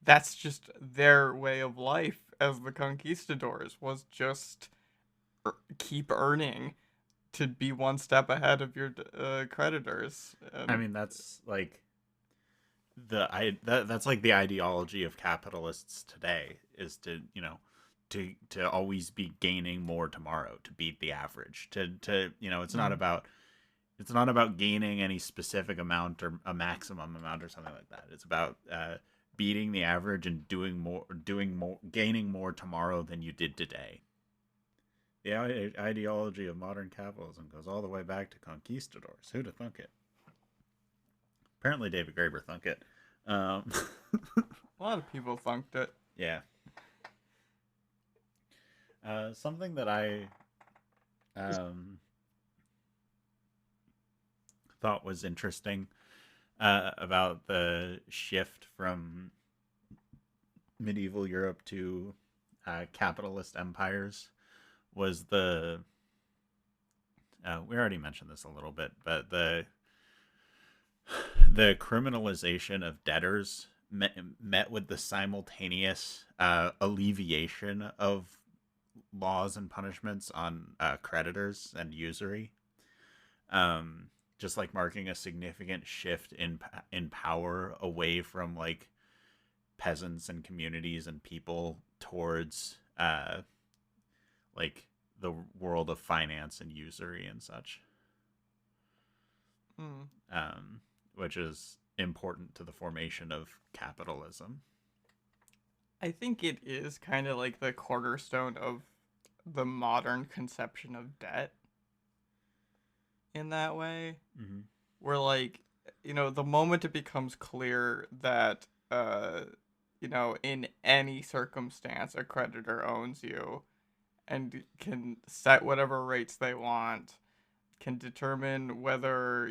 that's just their way of life as the conquistadors was just keep earning to be one step ahead of your creditors. I mean, that's like that's like the ideology of capitalists today, is to, to always be gaining more tomorrow, to beat the average, to it's not about gaining any specific amount or a maximum amount or something like that. It's about beating the average and gaining more tomorrow than you did today. The ideology of modern capitalism goes all the way back to conquistadors. Who'd have thunk it? Apparently, David Graeber thunk it. A lot of people thunked it. Yeah. Something that I thought was interesting about the shift from medieval Europe to capitalist empires was we already mentioned this a little bit, but the criminalization of debtors met with the simultaneous alleviation of laws and punishments on creditors and usury, just like marking a significant shift in power away from like peasants and communities and people towards like the world of finance and usury and such. Which is important to the formation of capitalism. I think it is kind of like the cornerstone of the modern conception of debt in that way. Mm-hmm. Where, like, the moment it becomes clear that, in any circumstance, a creditor owns you and can set whatever rates they want, can determine whether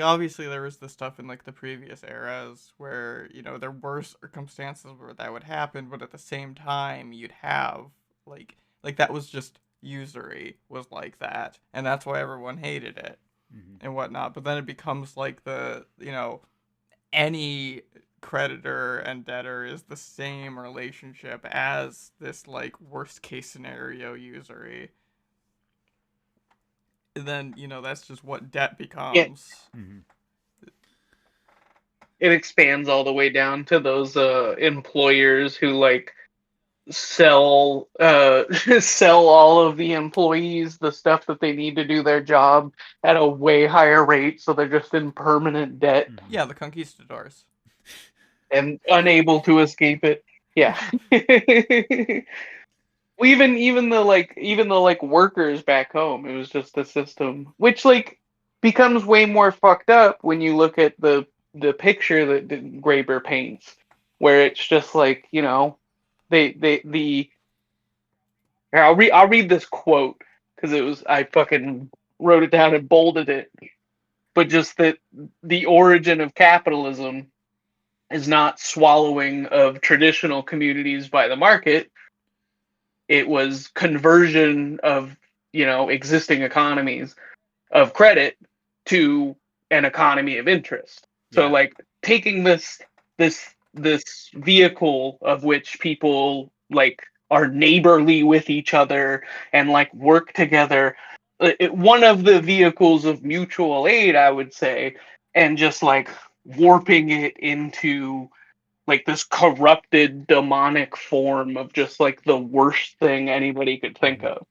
obviously there was the stuff in like the previous eras where there were circumstances where that would happen, but at the same time you'd have like that was just usury was like that, and that's why everyone hated it. Mm-hmm. And whatnot. But then it becomes like any creditor and debtor is the same relationship as this like worst case scenario usury. And then that's just what debt becomes. Yeah. Mm-hmm. It expands all the way down to those employers who like sell all of the employees the stuff that they need to do their job at a way higher rate, so they're just in permanent debt. Mm-hmm. Yeah, the conquistadors. And unable to escape it. Yeah. even the workers back home, it was just a system which like becomes way more fucked up when you look at the picture that Graeber paints, where it's just like, I'll read this quote because I fucking wrote it down and bolded it. But just that the origin of capitalism is not swallowing of traditional communities by the market. It was conversion of, existing economies of credit to an economy of interest. So like taking this vehicle of which people like are neighborly with each other and like work together, one of the vehicles of mutual aid, I would say, and just like warping it into like this corrupted demonic form of just like the worst thing anybody could think of.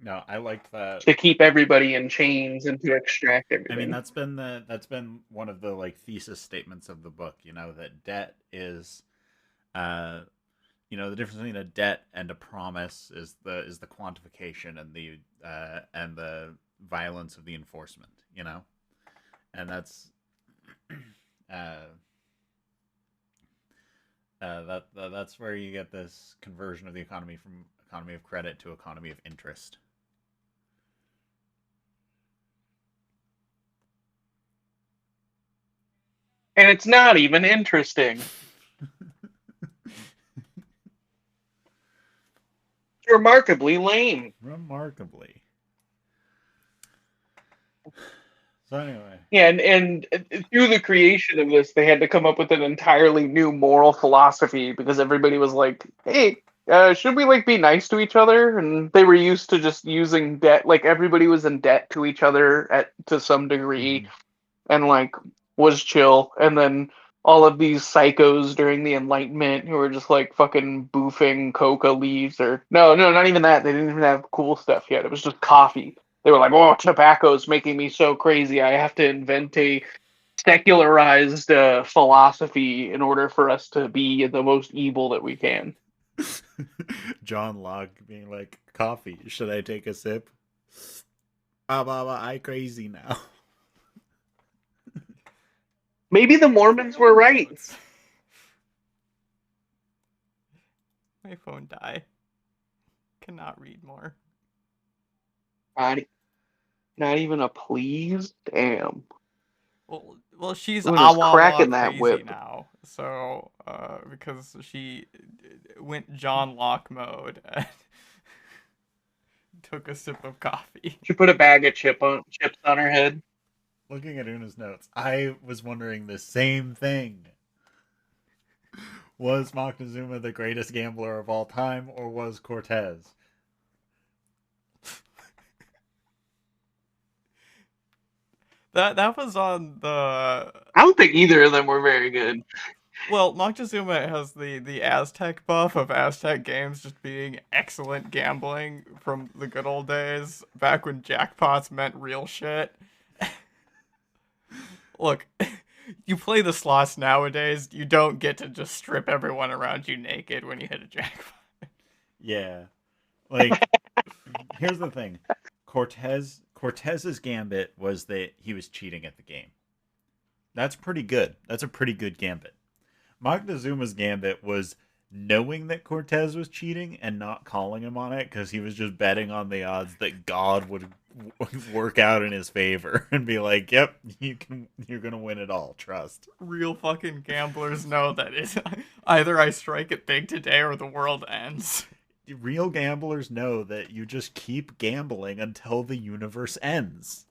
No, I liked that. To keep everybody in chains and to extract everything. I mean, that's been one of the like thesis statements of the book, that debt is the difference between a debt and a promise is the quantification and the violence of the enforcement, and that's that's where you get this conversion of the economy from economy of credit to economy of interest. And it's not even interesting. It's remarkably lame. Remarkably. So anyway. Yeah, and through the creation of this, they had to come up with an entirely new moral philosophy because everybody was like, hey, should we like be nice to each other? And they were used to just using debt. Like everybody was in debt to each other to some degree. and like was chill, and then all of these psychos during the Enlightenment who were just like fucking boofing coca leaves, or no, not even that. They didn't even have cool stuff yet. It was just coffee. They were like, "Oh, tobacco's making me so crazy. I have to invent a secularized philosophy in order for us to be the most evil that we can." John Locke being like, "Coffee? Should I take a sip?" I crazy now. Maybe the Mormons were right. My phone died. Cannot read more. Not even a please? Damn. Well, she's We're just awa cracking that crazy whip. now. So, because she went John Locke mode and took a sip of coffee. She put a bag of chips on her head. Looking at Una's notes, I was wondering the same thing. Was Moctezuma the greatest gambler of all time, or was Cortez? That was on the. I don't think either of them were very good. Well, Moctezuma has the Aztec buff of Aztec games just being excellent gambling from the good old days, back when jackpots meant real shit. Look, you play the slots nowadays, you don't get to just strip everyone around you naked when you hit a jackpot. Yeah. Like, here's the thing. Cortez's gambit was that he was cheating at the game. That's pretty good. That's a pretty good gambit. Moctezuma's gambit was knowing that Cortez was cheating and not calling him on it because he was just betting on the odds that God would work out in his favor and be like, "Yep, you're gonna win it all. Trust." Real fucking gamblers know that it's either I strike it big today or the world ends. Real gamblers know that you just keep gambling until the universe ends.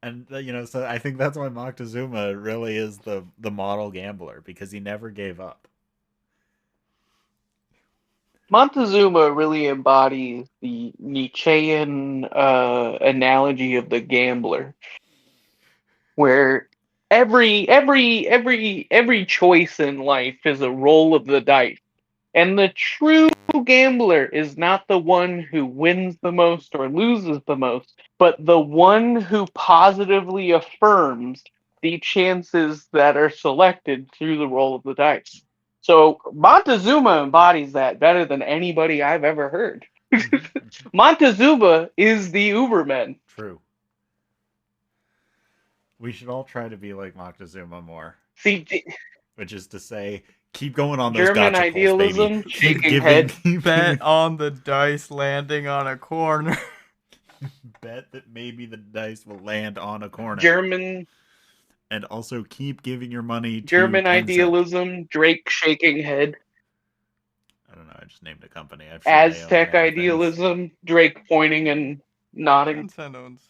And so I think that's why Moctezuma really is the model gambler, because he never gave up. Montezuma really embodies the Nietzschean analogy of the gambler, where every choice in life is a roll of the dice, and the true gambler is not the one who wins the most or loses the most, but the one who positively affirms the chances that are selected through the roll of the dice. So Montezuma embodies that better than anybody I've ever heard. Montezuma is the Uberman. True. We should all try to be like Moctezuma more. See, Which is to say, keep going on those German gotcha idealism, baby. shaking head. Bet on the dice landing on a corner. Bet that maybe the dice will land on a corner. German And also keep giving your money to German Tencent. idealism, Drake shaking head. I don't know, I just named a company. I'm sure they own Aztec many things. idealism, Drake pointing and nodding. Tencent owns.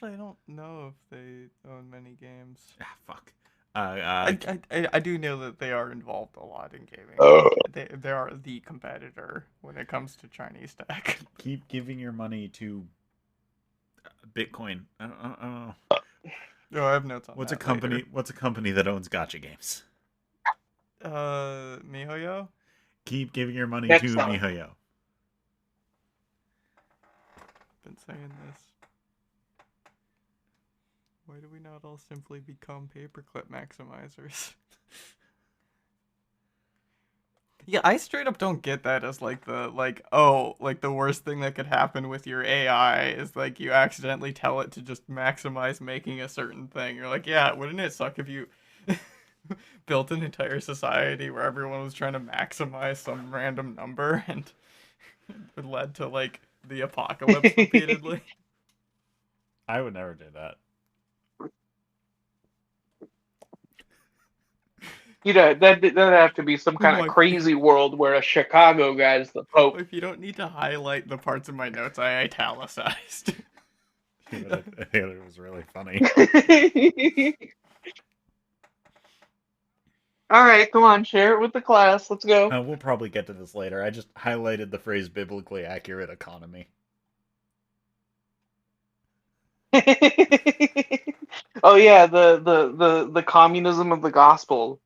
I don't know if they own many games. Ah, fuck. I do know that they are involved a lot in gaming. Oh. They are the competitor when it comes to Chinese tech. Keep giving your money to Bitcoin. I don't know. No, I have notes on What's that a company? later. What's a company that owns gotcha games? MiHoYo? Keep giving your money That's to not- MiHoYo. Been saying this. Why do we not all simply become paperclip maximizers? Yeah, I straight up don't get that as like the worst thing that could happen with your AI is like you accidentally tell it to just maximize making a certain thing. You're like, yeah, wouldn't it suck if you built an entire society where everyone was trying to maximize some random number and it led to like the apocalypse repeatedly? I would never do that. That'd have to be some kind my- of crazy world where a Chicago guy's the Pope. If you don't need to highlight the parts of my notes I italicized. Yeah, but I thought it was really funny. All right, come on, share it with the class. Let's go. We'll probably get to this later. I just highlighted the phrase biblically accurate economy. Oh yeah, the communism of the gospel.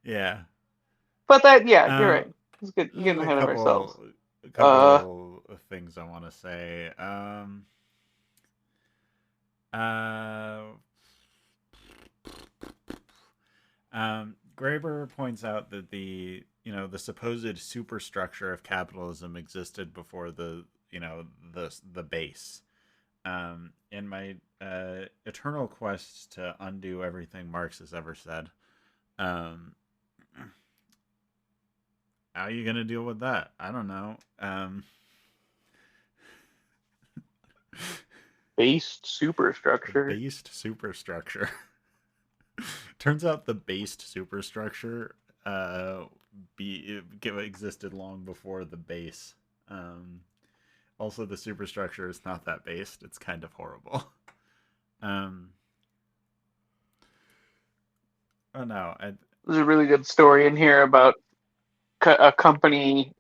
Yeah. But that, yeah, you're Um, right. It's good. there's Getting a ahead of ourselves. Uh, couple of things I want to say. Uh, Graeber points out that the supposed superstructure of capitalism existed before the base. In my eternal quest to undo everything Marx has ever said, um, how are you gonna deal with that? I don't know. based superstructure. Based superstructure. Turns out the based superstructure existed long before the base. Also, the superstructure is not that based. It's kind of horrible. Oh no, There's a really good story in here about a company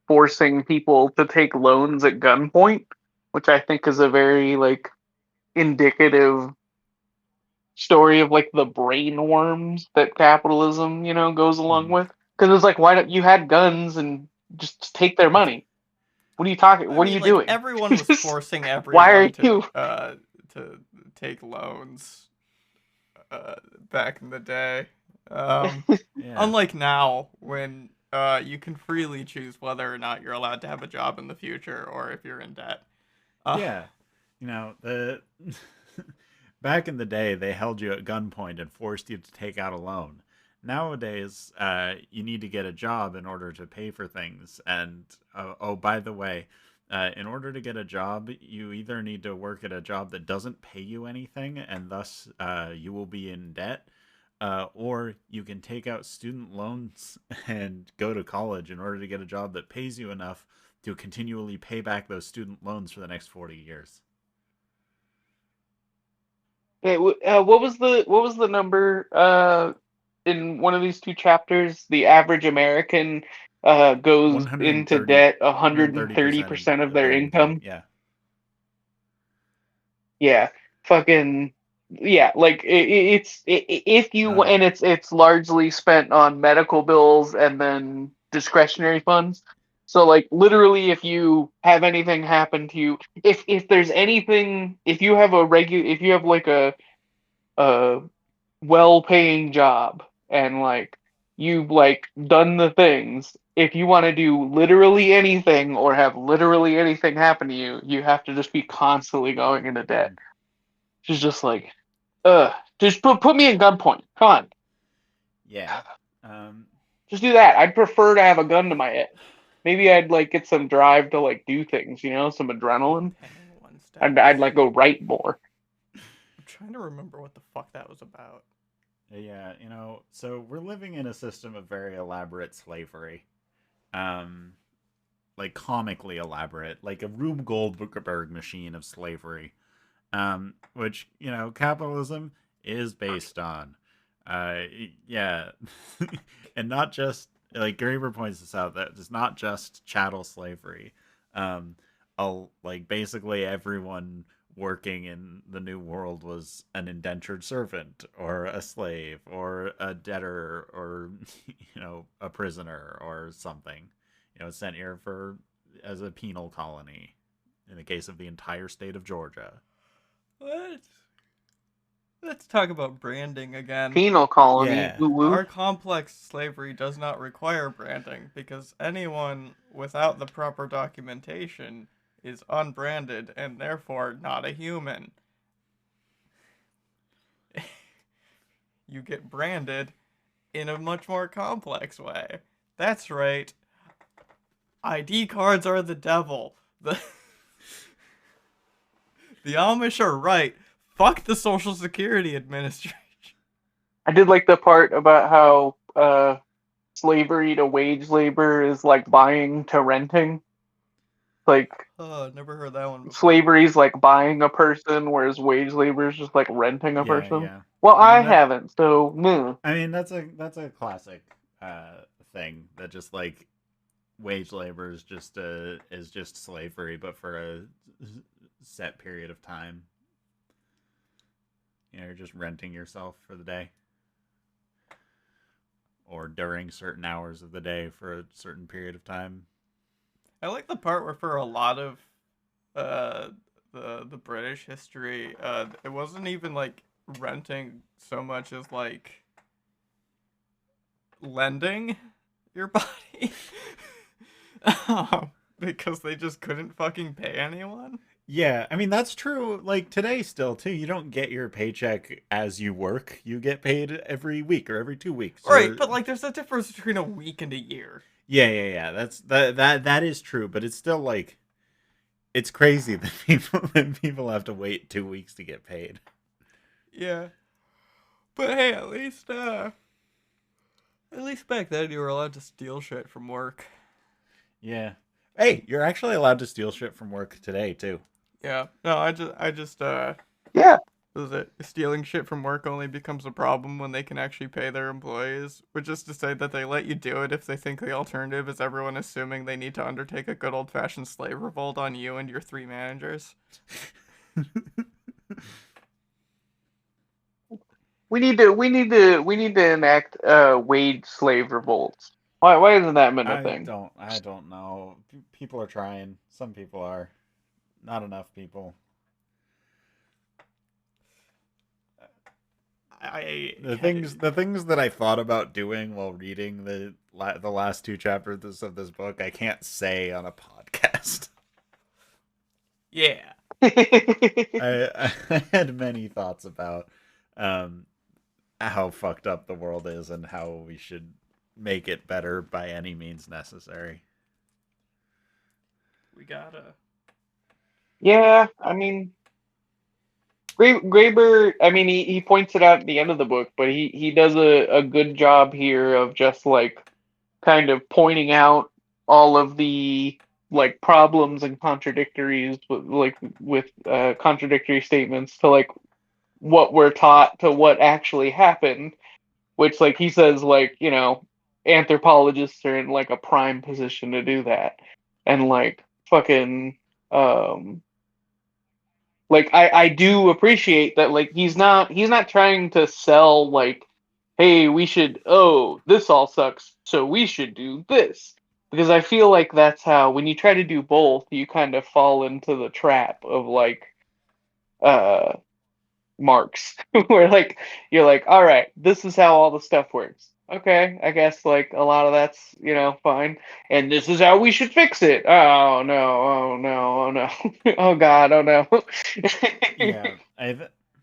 forcing people to take loans at gunpoint, which I think is a very like indicative story of like the brain worms that capitalism, goes along with. Because it's like, why don't you had guns and just take their money? What are you talking? I What are mean, you like doing? everyone was forcing Why are everyone you? to take loans back in the day. Um, yeah, Unlike now, when you can freely choose whether or not you're allowed to have a job in the future or if you're in debt. Uh, yeah. The back in the day, they held you at gunpoint and forced you to take out a loan. Nowadays, you need to get a job in order to pay for things. And oh, by the way, in order to get a job, you either need to work at a job that doesn't pay you anything, and thus you will be in debt, or you can take out student loans and go to college in order to get a job that pays you enough to continually pay back those student loans for the next 40 years. Hey, what was the number in one of these two chapters? The average American goes into 130 debt 130 130% percent of of their their income. income. Yeah. Yeah, fucking yeah. Like if you Um, and it's largely spent on medical bills and then discretionary funds. So like literally, if you have anything happen to you, if there's anything, if you have like a well-paying job and like you've like done the things, if you want to do literally anything or have literally anything happen to you, you have to just be constantly going into debt. mhm. She's just like, ugh, just put me in gunpoint. Come on, Yeah. Um, just do that. I'd prefer to have a gun to my head. Maybe I'd like get some drive to like do things, some adrenaline. Penning one I'd steps. like go write more. I'm trying to remember what the fuck that was about. yeah, so we're living in a system of very elaborate slavery. Um, like comically elaborate, like a Rube Goldberg machine of slavery. Which, capitalism is based on. Uh, yeah. And not just, like Graeber points this out, that it's not just chattel slavery. Um, like basically everyone working in the new world was an indentured servant or a slave or a debtor or a prisoner or something, sent here for as a penal colony in the case of the entire state of Georgia. Let's let's talk about branding again. Penal colony. Yeah. Woo woo. Our complex slavery does not require branding because anyone without the proper documentation is unbranded and therefore not a human. You get branded in a much more complex way. That's right. ID cards are the devil. The Amish are right. Fuck the Social Security Administration. I did like the part about how slavery to wage labor is like buying to renting. Like Oh, never heard that one before. slavery is like buying a person, whereas wage labor is just like renting a Yeah, person. yeah. Well, I I mean that haven't, so meh. I mean that's a classic thing that just like wage labor is just slavery but for set period of time. You're just renting yourself for the day, or during certain hours of the day for a certain period of time. I like the part where for a lot of uh the British history, it wasn't even like renting so much as like lending your body. Because they just couldn't fucking pay anyone. Yeah, I mean that's true. Like today, still too. You don't get your paycheck as you work. You get paid every week or every 2 weeks. Right, Or but like there's a difference between a week and a year. yeah. That is true. But it's still like it's crazy that people have to wait 2 weeks to get paid. Yeah. But hey, at least back then you were allowed to steal shit from work. Yeah. Hey, you're actually allowed to steal shit from work today too. Yeah. No, I just Yeah. is it stealing shit from work only becomes a problem when they can actually pay their employees, which is to say that they let you do it if they think the alternative is everyone assuming they need to undertake a good old-fashioned slave revolt on you and your 3 managers. We need to enact wage slave revolts. Why hasn't that been a thing? I don't know. People are trying. Some people are. Not enough people. The things that I thought about doing while reading the last 2 chapters of this book, I can't say on a podcast. Yeah. I had many thoughts about um, how fucked up the world is and how we should make it better by any means necessary. We gotta. Yeah, I mean, Graeber. I mean, he points it out at the end of the book, but he does a good job here of just like kind of pointing out all of the like problems and contradictories with contradictory statements to like what we're taught to what actually happened, which like he says like anthropologists are in like a prime position to do that, and like fucking um like I do appreciate that like he's not trying to sell like, hey, we should, oh, this all sucks so we should do this, because I feel like that's how when you try to do both you kind of fall into the trap of like uh Marx where like you're like, all right, this is how all the stuff works. Okay, I guess like a lot of that's fine, and this is how we should fix it. Oh no, oh no, oh no, oh god, oh no. Yeah,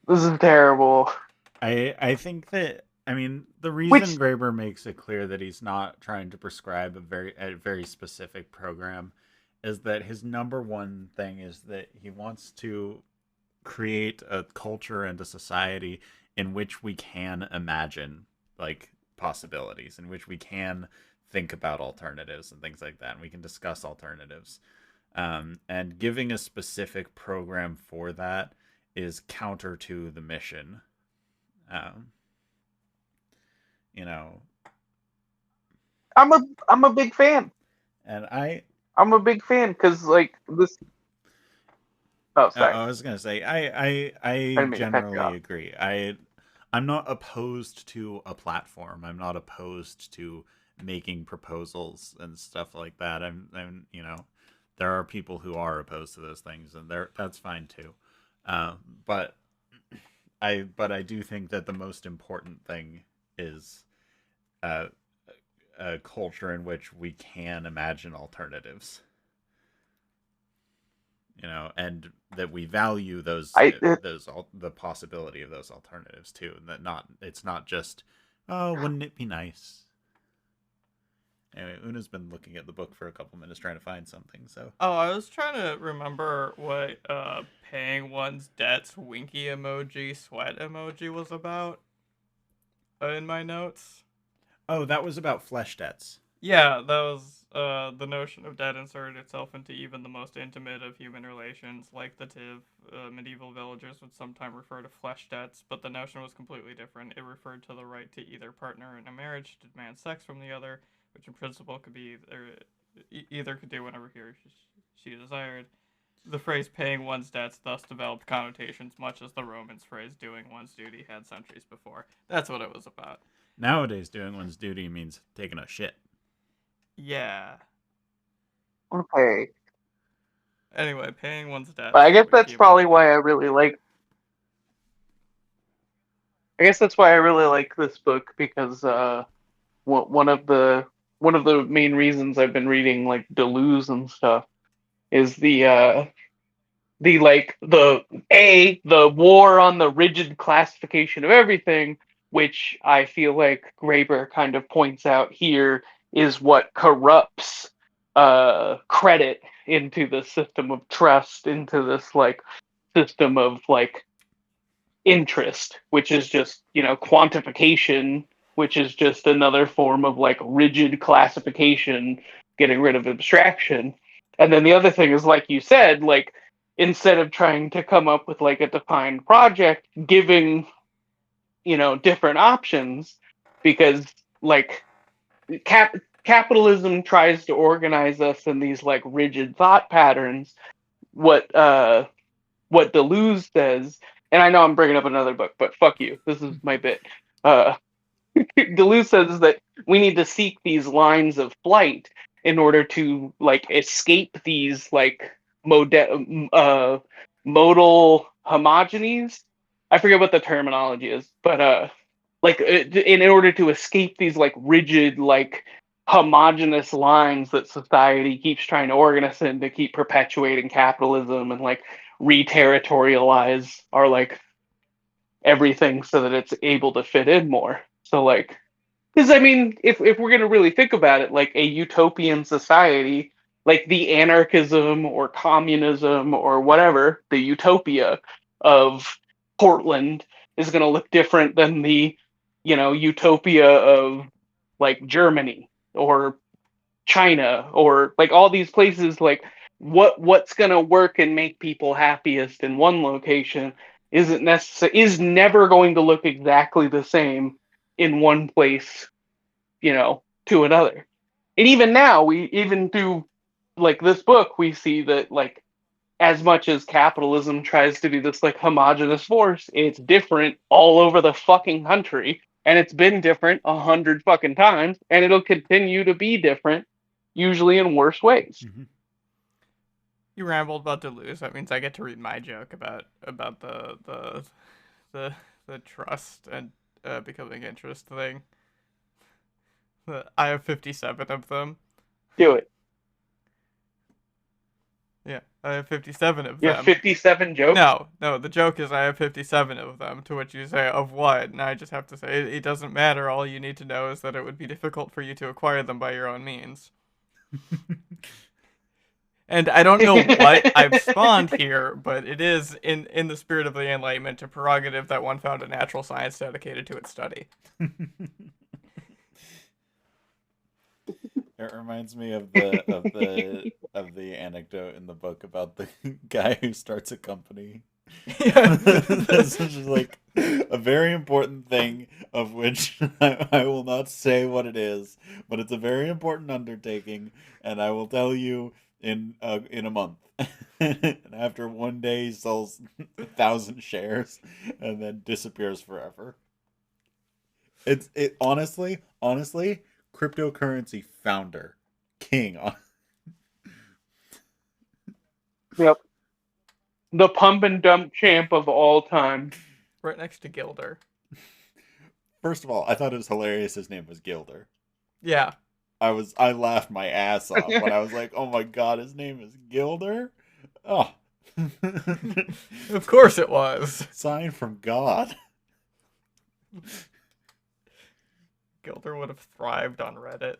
This is terrible. I think that I mean the reason Which Graeber makes it clear that he's not trying to prescribe a very specific program is that his number one thing is that he wants to create a culture and a society in which we can imagine like possibilities, in which we can think about alternatives and things like that, and we can discuss alternatives. And giving a specific program for that is counter to the mission. Um, you know, I'm a big fan. and I I'm a big fan because like this. Oh, sorry, I was gonna say I I didn't mean to cut you generally off. agree. I'm not opposed to a platform. I'm not opposed to making proposals and stuff like that. I'm there are people who are opposed to those things, and that's fine too. Uh, but I do think that the most important thing is uh, a culture in which we can imagine alternatives. And that we value I the possibility of those alternatives too, and that not it's not just, oh, wouldn't it be nice. Anyway, Una's been looking at the book for a couple minutes trying to find something. So Oh, I was trying to remember what paying one's debts winky emoji sweat emoji was about in my notes. oh, that was about flesh debts. Yeah, that was the notion of debt inserted itself into even the most intimate of human relations, like the Tiv. Medieval villagers would sometimes refer to flesh debts, but the notion was completely different. It referred to the right to either partner in a marriage to demand sex from the other, which in principle could be either could do whenever he or she desired. The phrase paying one's debts thus developed connotations much as the Romans' phrase doing one's duty had centuries before. That's what it was about. Nowadays, doing one's duty means taking a shit. Yeah. Okay. Anyway, paying one's debts. But I guess we that's keep probably on. why I really like. I guess that's why I really like this book because one of the main reasons I've been reading like Deleuze and stuff is the like the war on the rigid classification of everything, which I feel like Graeber kind of points out here is what corrupts credit into the system of trust, into this like system of like interest, which is just, quantification, which is just another form of like rigid classification, getting rid of abstraction. And then the other thing is, like you said, like instead of trying to come up with like a defined project, giving, different options, because like capitalism tries to organize us in these like rigid thought patterns. What Deleuze says, and I know I'm bringing up another book, but fuck you. This is my bit. Uh, Deleuze says that we need to seek these lines of flight in order to like escape these like modal homogenies. I forget what the terminology is, but like in order to escape these like rigid like homogenous lines that society keeps trying to organize in to keep perpetuating capitalism and like re-territorialize our like everything so that it's able to fit in more. So like, because I mean, if we're gonna really think about it, like a utopian society, like the anarchism or communism or whatever, the utopia of Portland is gonna look different than the, utopia of like Germany or China or like all these places. Like what's gonna work and make people happiest in one location is never going to look exactly the same in one place, to another. And even now, we even through like this book, we see that like as much as capitalism tries to be this like homogenous force, it's different all over the fucking country. And it's been different 100 fucking times, and it'll continue to be different, usually in worse ways. Mm-hmm. You rambled about Deleuze. That means I get to read my joke about the the trust and becoming interest thing. I have 57 of them. Do it. Yeah, I have 57 of You have them. 57 jokes? No, the joke is I have 57 of them, to which you say, of what? And I just have to say, it doesn't matter. All you need to know is that it would be difficult for you to acquire them by your own means. And I don't know what I've spawned here, but it is, in the spirit of the Enlightenment, a prerogative that one found a natural science dedicated to its study. It reminds me of the anecdote in the book about the guy who starts a company. This is just like a very important thing of which I will not say what it is, but it's a very important undertaking, and I will tell you in a month. And after one day, he sells 1,000 shares and then disappears forever. It honestly, cryptocurrency founder, king. Yep. The pump and dump champ of all time. Right next to Gilder. First of all, I thought it was hilarious his name was Gilder. Yeah. I laughed my ass off when I was like, oh my god, his name is Gilder? Oh. Of course it was. Sign from God. Gilder would have thrived on Reddit.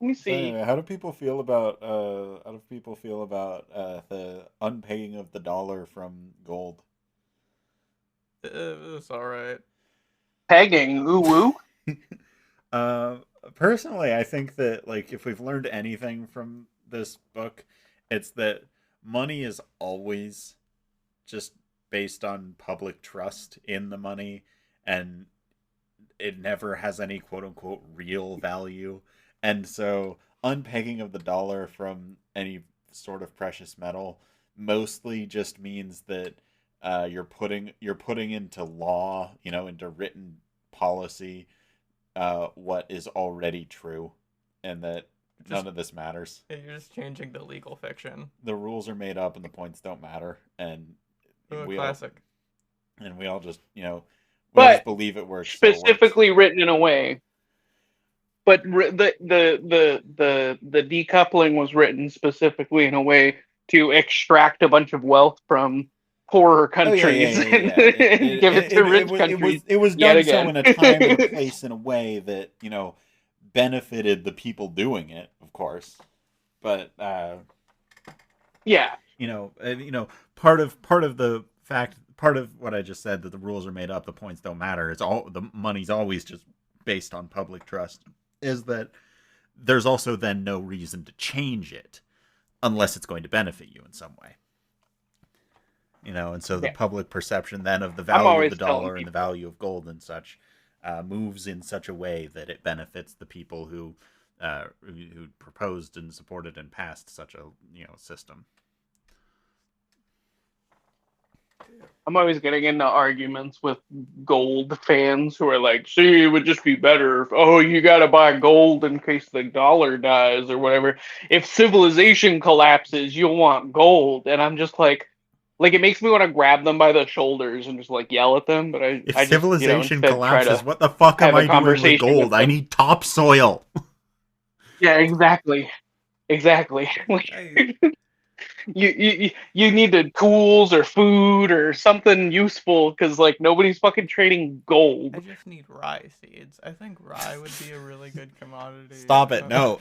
Let me So see. anyway, how do people feel about the unpaying of the dollar from gold? It's alright. Pegging. Ooh woo. Uh, Personally, I think that like if we've learned anything from this book, it's that money is always just based on public trust in the money, and it never has any quote unquote real value. And so unpegging of the dollar from any sort of precious metal mostly just means that you're putting into law, into written policy, what is already true, and that none of this matters. You're just changing the legal fiction. The rules are made up and the points don't matter, and Classic. we all just But just believe it works. Specifically written in a way. But the decoupling was written specifically in a way to extract a bunch of wealth from poorer countries and give it to rich countries. It was done so in a time and a place in a way that benefited the people doing it, of course. But yeah, part of the fact, part of what I just said, that the rules are made up, the points don't matter. It's all, the money's always just based on public trust. Is that there's also then no reason to change it unless it's going to benefit you in some way. And so the public perception then of the value of the dollar and the value of gold and such moves in such a way that it benefits the people who proposed and supported and passed such a system. I'm always getting into arguments with gold fans who are like, see, it would just be better if, you got to buy gold in case the dollar dies or whatever. If civilization collapses, you'll want gold. And I'm just like it makes me want to grab them by the shoulders and just yell at them. But if civilization collapses, what the fuck am I doing with gold? I need topsoil. Yeah, exactly. You need the tools or food or something useful, because nobody's fucking trading gold. I just need rye seeds. I think rye would be a really good commodity. Stop it. No.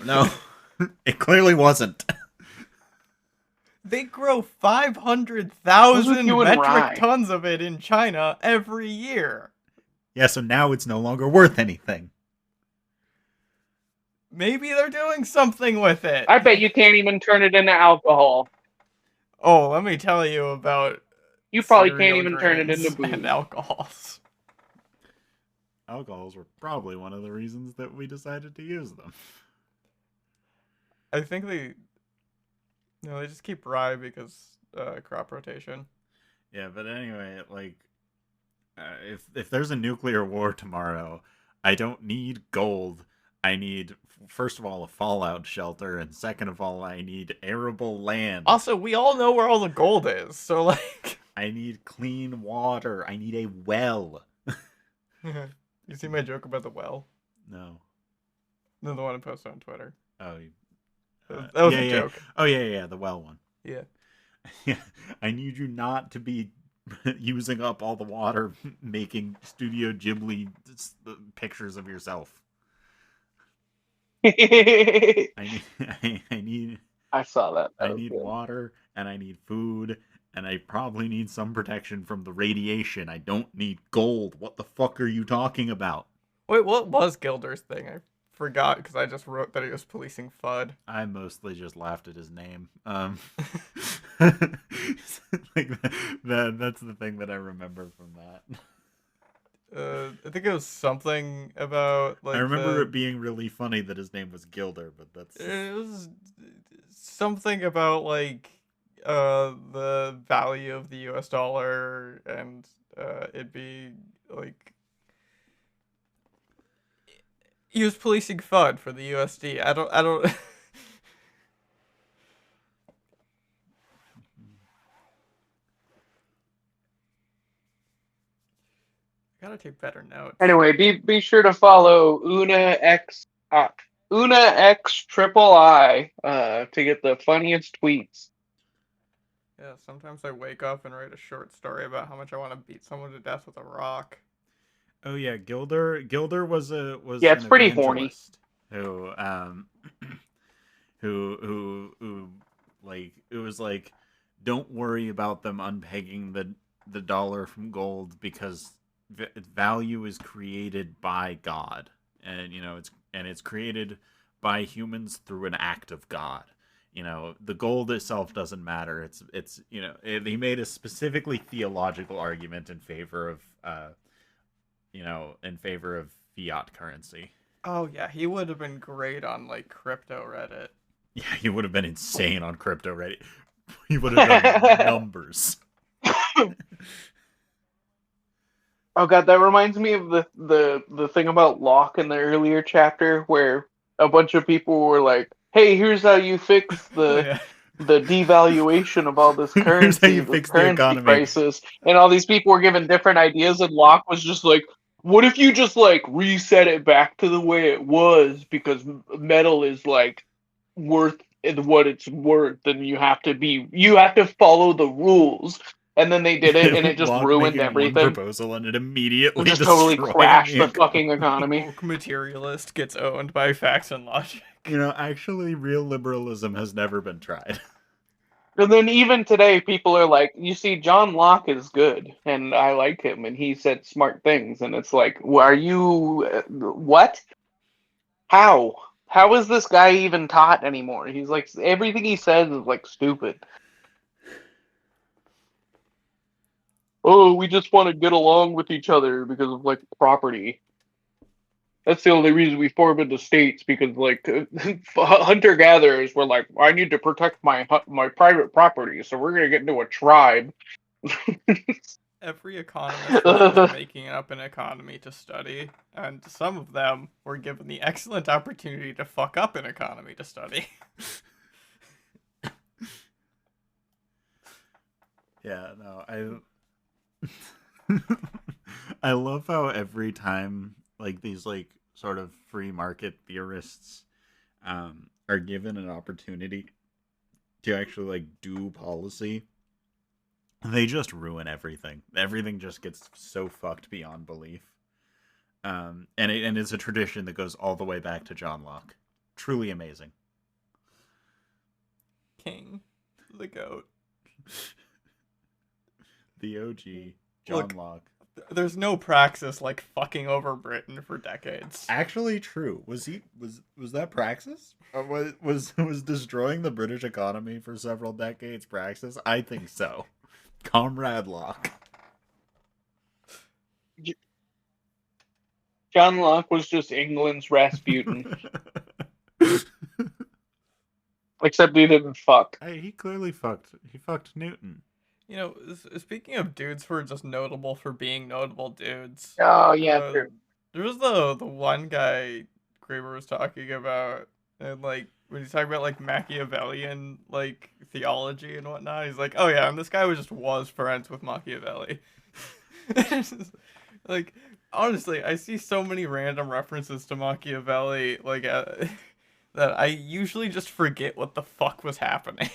It clearly wasn't. They grow 500,000 metric tons of it in China every year. Yeah, so now it's no longer worth anything. Maybe they're doing something with it. I bet you can't even turn it into alcohol. Oh, let me tell you about... You probably can't even turn it into booze. And alcohols. Alcohols were probably one of the reasons that we decided to use them. I think they just keep rye because crop rotation. Yeah, but anyway, if there's a nuclear war tomorrow, I don't need gold. I need, first of all, a fallout shelter, and second of all, I need arable land. Also, we all know where all the gold is, so I need clean water. I need a well. You see my joke about the well? No. No, the one I posted on Twitter. Oh, that was a joke. Oh, yeah, the well one. Yeah. Yeah, I need you not to be using up all the water making Studio Ghibli pictures of yourself. I saw that. I need water, and I need food, and I probably need some protection from the radiation. I don't need gold. What the fuck are you talking about? Wait, what was Gilder's thing? I forgot because I just wrote that he was policing FUD. I mostly just laughed at his name. That's the thing that I remember from that. I think it was something about I remember it being really funny that his name was Gilder, but it was something about the value of the US dollar, and it'd be he was policing FUD for the USD. I don't gotta take better notes. Anyway, be sure to follow Una X Triple I to get the funniest tweets. Yeah, sometimes I wake up and write a short story about how much I want to beat someone to death with a rock. Oh yeah, Gilder was it's pretty horny. Who it was don't worry about them unpegging the dollar from gold, because value is created by God, and it's created by humans through an act of God. The gold itself doesn't matter. He made a specifically theological argument in favor of fiat currency. Oh yeah, he would have been great on like crypto Reddit. Yeah, he would have been insane on crypto Reddit. He would have done numbers. Oh god, that reminds me of the thing about Locke in the earlier chapter where a bunch of people were like, "Hey, here's how you fix Oh the yeah. the devaluation of all this Here's how currency, you this fix the currency economy. crisis," and all these people were given different ideas, and Locke was just like, "What if you just like reset it back to the way it was because metal is like worth what it's worth, and you have to follow the rules." And then they did it, and it just Locke ruined making one everything. proposal and it It immediately just totally destroying crashed the the economy. fucking economy. Woke materialist gets owned by facts and logic. You know, actually, real liberalism has never been tried. And then even today, people are like, "You see, John Locke is good, and I like him, and he said smart things." And it's like, well, are you what? How? How is this guy even taught anymore? He's like everything he says is like stupid. Oh, we just want to get along with each other because of like property. That's the only reason we formed the states, because like hunter gatherers were like, I need to protect my private property, so we're gonna get into a tribe. Every economist was just making up an economy to study, and some of them were given the excellent opportunity to fuck up an economy to study. Yeah, no, I love how every time like these like sort of free market theorists are given an opportunity to actually like do policy, they just ruin everything. Everything just gets so fucked beyond belief. And it's a tradition that goes all the way back to John Locke. Truly amazing. King, the goat. The OG John Locke. There's no praxis like fucking over Britain for decades. Actually, true. Was that praxis? Was destroying the British economy for several decades praxis? I think so. Comrade Locke. John Locke was just England's Rasputin, except he didn't fuck. He clearly fucked. He fucked Newton. You know, speaking of dudes who are just notable for being notable dudes. Oh yeah, true. There was the one guy Graeber was talking about, and like when he's talking about like Machiavellian like theology and whatnot, he's like, oh yeah, and this guy was friends with Machiavelli. Like honestly, I see so many random references to Machiavelli like that I usually just forget what the fuck was happening.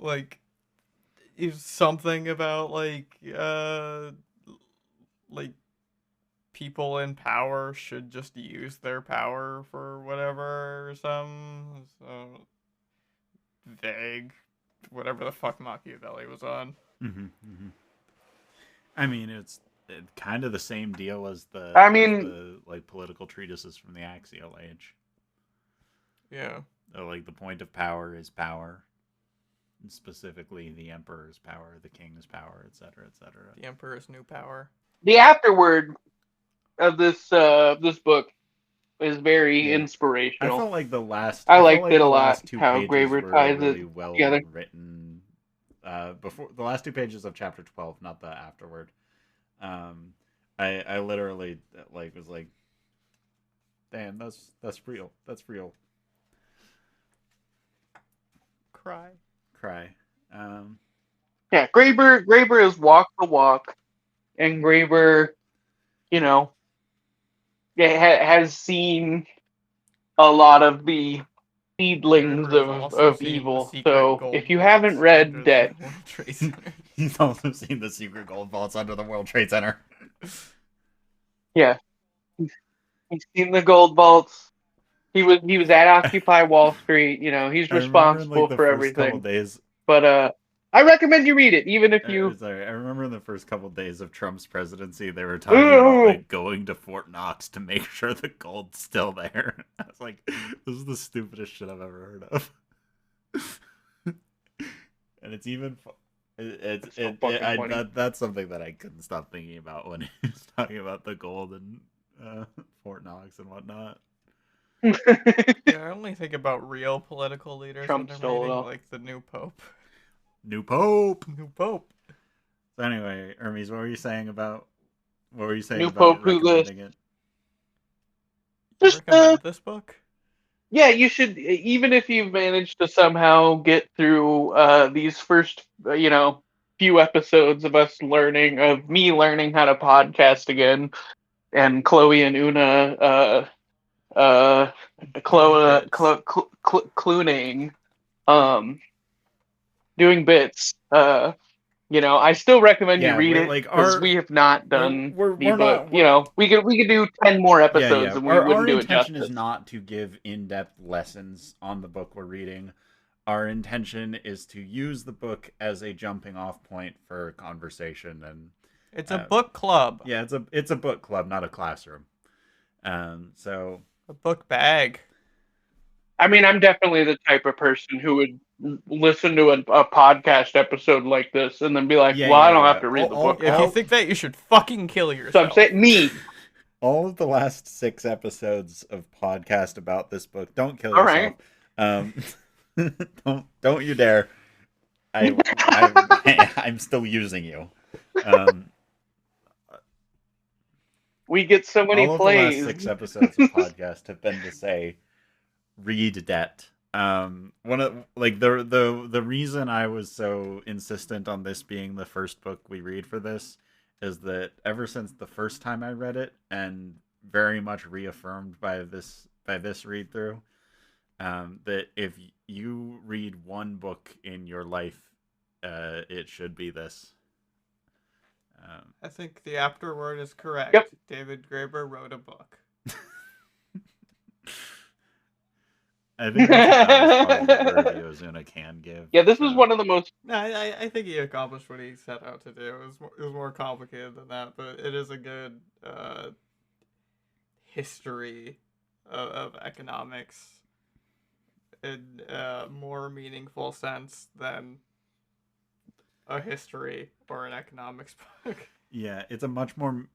Like is something about like people in power should just use their power for whatever, some so vague whatever the fuck Machiavelli was on. I mean, it's kind of the same deal as the like political treatises from the Axial Age. Yeah. Like the point of power is power. And specifically the emperor's power, the king's power, etc., etc. The emperor's new power. The afterword of this book is very inspirational. I felt like the last. I liked it a lot. Last two How pages Graeber were ties really it well together. written. Before the last two pages of chapter 12, not the afterword. I literally like was like, damn, that's real. That's real. Cry. Yeah, Graeber is walk the walk, and Graeber, you know, has seen a lot of the seedlings of evil. So if you haven't read that, he's also seen the secret gold vaults under the World Trade Center. Yeah, he's seen the gold vaults. He was at Occupy Wall Street. You know, he's responsible for everything. But I recommend you read it, even if you. Sorry, I remember in the first couple days of Trump's presidency, they were talking about like going to Fort Knox to make sure the gold's still there. I was like, this is the stupidest shit I've ever heard of. And It's so fucking funny. that's something that I couldn't stop thinking about when he was talking about the gold and Fort Knox and whatnot. Yeah, I only think about real political leaders when Trump I'm stole it reading, all. like the new pope. New Pope. New pope. So anyway, Hermes, what were you saying about New Pope who this? recommending it? You Just recommend this book? yeah, you should, even if you've managed to somehow get through these first few episodes of me learning how to podcast again, and Chloe and Una uh Doing bits. clooning, um doing bits. I still recommend you Yeah, read we're it like because our we have not done the we're book. not we're We could do 10 more episodes yeah. and we Our wouldn't do it intention is justice. not to give in-depth lessons on the book we're reading. Our intention is to use the book as a jumping off point for conversation and It's a uh, book club. yeah, it's a book club, not a classroom. So A book bag. I mean, I'm definitely the type of person who would listen to a podcast episode like this and then be like, yeah, well, I yeah, don't have yeah. to read the book If you now. think that, you should fucking kill So I'm yourself. saying, me. All of the last 6 episodes of podcast about this book. Don't kill All yourself. right. Um, don't you dare. I'm still using you. Um, We get so many all of the last plays. 6 episodes of podcast have been to say, read that. One of like the reason I was so insistent on this being the first book we read for this is that ever since the first time I read it, and very much reaffirmed by this read through, that if you read one book in your life, it should be this. I think the afterword is correct. Yep. David Graeber wrote a book. I think that's about as positive a review as Una can give. Yeah, this so. is one of the most. No, I think he accomplished what he set out to do. It was more complicated than that, but it is a good history of economics in a more meaningful sense than a history or an economics book. Yeah, it's a much more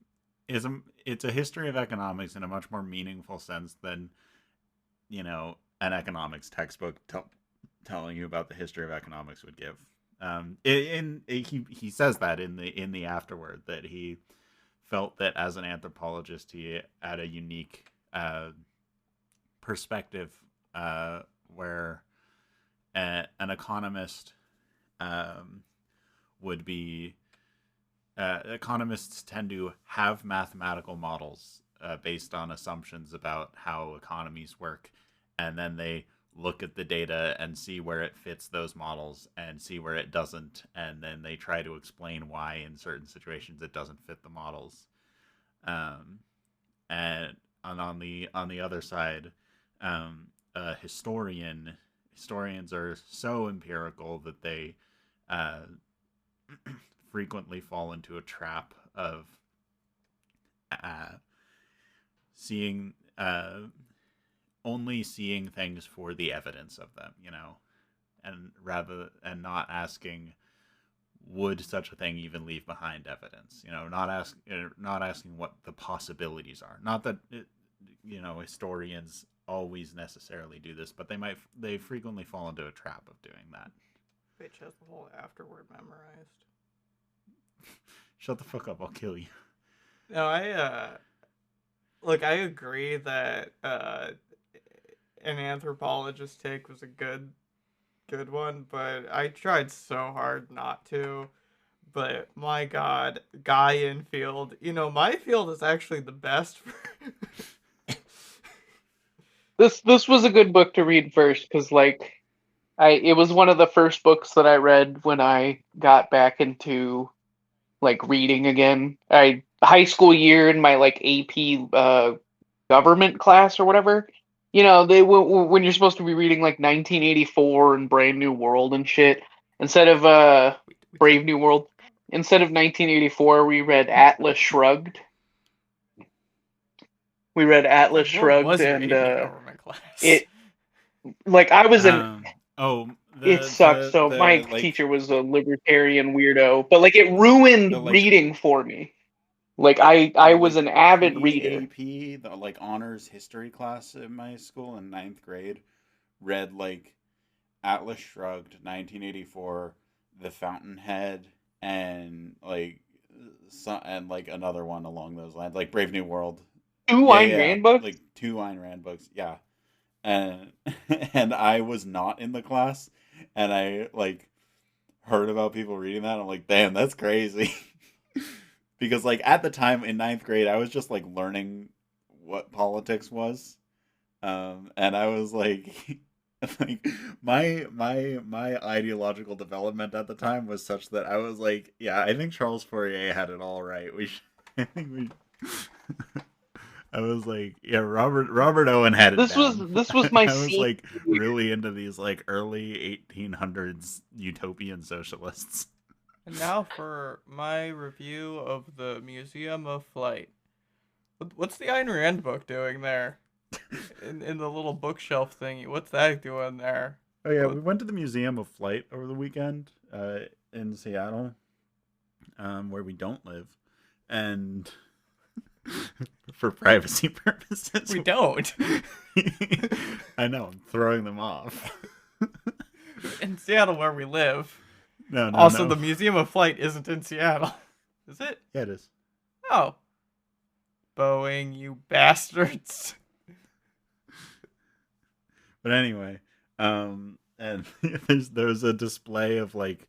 it's a history of economics in a much more meaningful sense than an economics textbook telling you about the history of economics would give. He says that in the afterword that he felt that as an anthropologist he had a unique perspective where an economist would be economists tend to have mathematical models based on assumptions about how economies work, and then they look at the data and see where it fits those models and see where it doesn't, and then they try to explain why in certain situations it doesn't fit the models. And on the other side, historians are so empirical that they frequently fall into a trap of seeing only seeing things for the evidence of them, and not asking, would such a thing even leave behind evidence? Not asking what the possibilities are. Not that historians always necessarily do this, but they frequently fall into a trap of doing that. Bitch has the whole afterword memorized. Shut the fuck up! I'll kill you. No, I agree that an anthropologist take was a good one, but I tried so hard not to. But my God, Guy Infield, my field is actually the best. This was a good book to read first because it was one of the first books that I read when I got back into reading again. High school year in my AP government class or whatever. When you're supposed to be reading 1984 and Brave New World and shit, instead of Brave New World, instead of 1984, we read Atlas Shrugged. We read Atlas What Shrugged, was your and AP government class? it I was in. It sucks. So my like teacher was a libertarian weirdo, but like it ruined the like reading for me. Like I the was like an avid reader. pre-AP, the like honors history class in my school in ninth grade read like Atlas Shrugged, 1984, The Fountainhead, and like and like another one along those lines, like Brave New World. Two Yeah, Ayn yeah, Rand books. like two Ayn Rand books. Yeah, and and I was not in the class, and I like heard about people reading that. I'm like, damn, that's crazy. Because like at the time in ninth grade, I was just like learning what politics was, and I was like, like my ideological development at the time was such that I was like, yeah, I think Charles Fourier had it all right. We should, I think we. I was like, yeah, Robert Owen had it down. This was my I was senior like year. really into these like early 1800s utopian socialists. And now for my review of the Museum of Flight. What's the Ayn Rand book doing there? In the little bookshelf thingy. What's that doing there? Oh yeah, What- we went to the Museum of Flight over the weekend in Seattle, where we don't live, and for privacy purposes, We don't. I know I'm throwing them off. In Seattle where we live. No, Also, no. the Museum of Flight isn't in Seattle. Is it? Yeah, it is. Oh. Boeing, you bastards. But anyway, and there's a display of like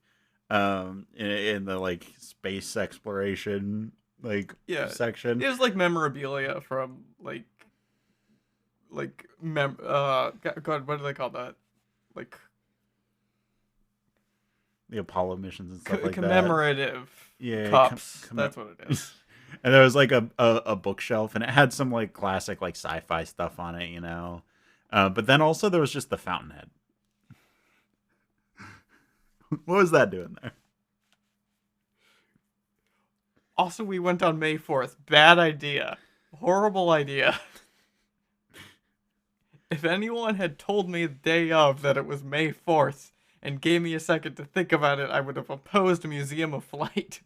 in the like space exploration like Yeah. section. It was like memorabilia from God, what do they call that? Like The Apollo missions and stuff like commemorative that. Yeah, cups. That's what it is. And there was like a bookshelf, and it had some like classic like sci-fi stuff on it, you know. But then also there was just the Fountainhead. What was that doing there? Also, we went on May 4th. Bad idea. Horrible idea. If anyone had told me the day of that it was May 4th and gave me a second to think about it, I would have opposed Museum of Flight.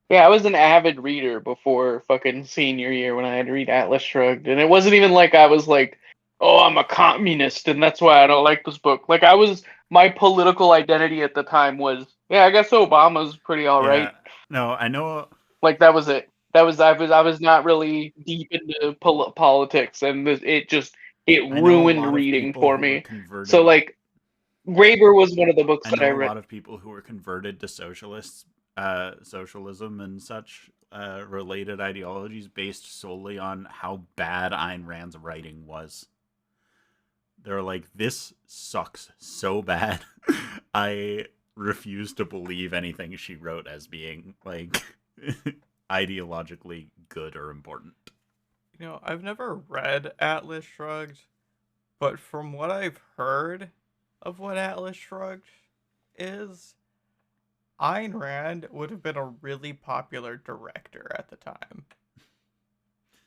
Yeah, I was an avid reader before fucking senior year when I had to read Atlas Shrugged, and it wasn't even like I was like, "Oh, I'm a communist, and that's why I don't like this book." Like my political identity at the time was, yeah, I guess Obama's pretty all right. No, I know. Like that was it. I was not really deep into politics, and it I know a ruined lot of reading people for who were me. converted. So like, Graeber was one of the books I that I know a read. lot of people who were converted to socialism and such related ideologies based solely on how bad Ayn Rand's writing was. They're like, this sucks so bad. I refuse to believe anything she wrote as being like ideologically good or important. You know, I've never read Atlas Shrugged, but from what I've heard of what Atlas Shrugged is, Ayn Rand would have been a really popular director at the time.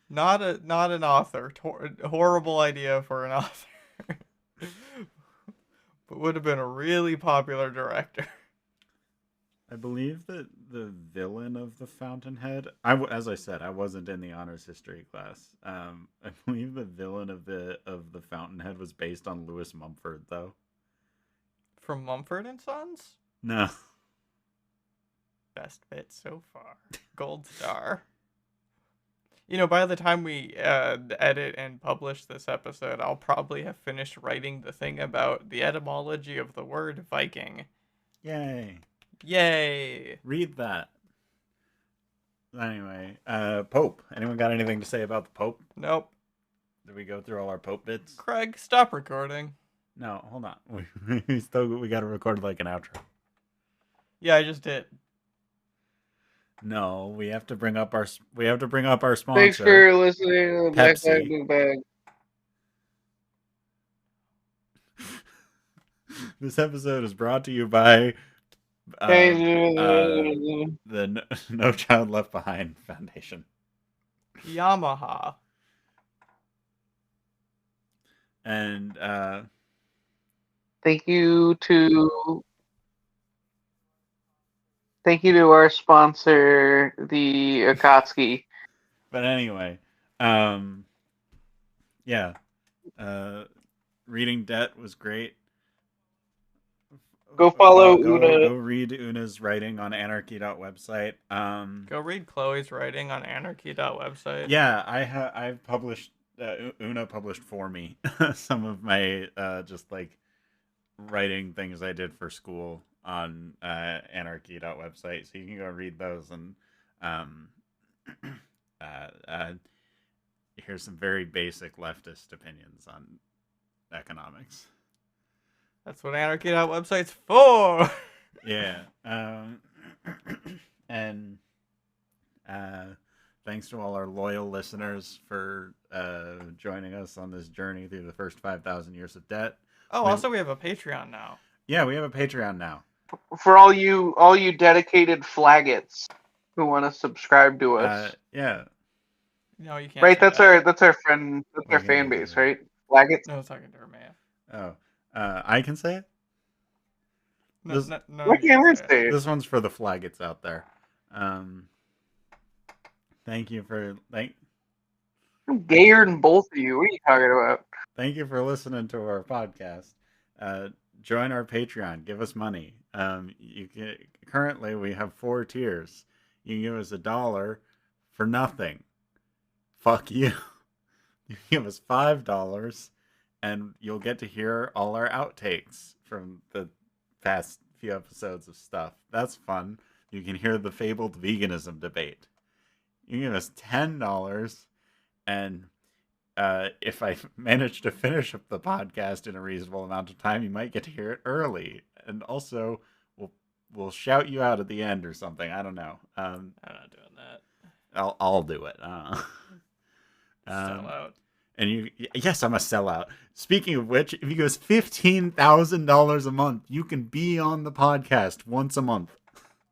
Not an author. Horrible idea for an author. But would have been a really popular director. I believe that the villain of the Fountainhead, as I said, I wasn't in the honors history class. I believe the villain of the Fountainhead was based on Lewis Mumford, though. From Mumford and Sons? No. Best bit so far. Gold star. You know, by the time we edit and publish this episode, I'll probably have finished writing the thing about the etymology of the word Viking. Yay. Yay! Read that. Anyway, Pope. Anyone got anything to say about the Pope? Nope. Did we go through all our Pope bits? Craig, stop recording. No, hold on. We got to record like an outro. Yeah, I just did. No, we have to bring up our sponsor. Thanks for listening to the Black Pepsi. Bag Blue Bag. This episode is brought to you by the No Child Left Behind Foundation. Yamaha. And Thank you to our sponsor, the Akatsuki. But anyway, yeah, reading Debt was great. Go follow Go Una. read Una's writing on anarchy.website. Go read Chloe's writing on anarchy.website. Yeah, I've published Una published for me some of my just like writing things I did for school on anarchy.website, so you can go read those and um uh, uh here's some very basic leftist opinions on economics. That's what anarchy.website's for. Yeah. And thanks to all our loyal listeners for joining us on this journey through the first 5,000 years of debt. Oh, also we have a Patreon now. Yeah, we have a Patreon now. For all you dedicated flaggots who want to subscribe to us. Yeah. No, you can't. Right, say that's that. our friend, that's our fan base, right? Flaggots. No, it's talking to her, man. Oh, I can say it. No, This- no, Why you can't I can't say it. say it? This one's for the flaggots out there. Thank you for I'm gayer than both of you. What are you talking about? Thank you for listening to our podcast. Join our Patreon. Give us money. You can currently we have 4 tiers. You can give us $1 for nothing. Fuck you. You can give us $5, and you'll get to hear all our outtakes from the past few episodes of stuff. That's fun. You can hear the fabled veganism debate. You can give us $10, and if I manage to finish up the podcast in a reasonable amount of time, you might get to hear it early, and also we'll shout you out at the end or something. I don't know. I'm not doing that. I'll do it. Sellout. And yes, I'm a sellout. Speaking of which, if you give us $15,000 a month, you can be on the podcast once a month.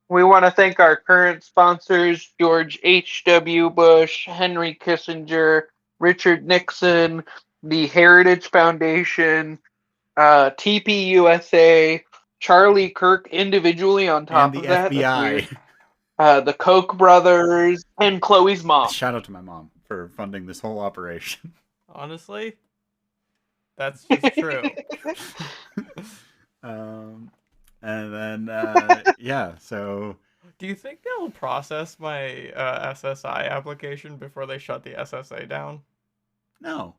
We want to thank our current sponsors, George H.W. Bush, Henry Kissinger, Richard Nixon, the Heritage Foundation, TPUSA, Charlie Kirk individually on top And the of that. That's FBI. weird. The Koch brothers, and Chloe's mom. Shout out to my mom for funding this whole operation. Honestly, that's just true. And then yeah, so Do you think they'll process my SSI application before they shut the SSA down? no.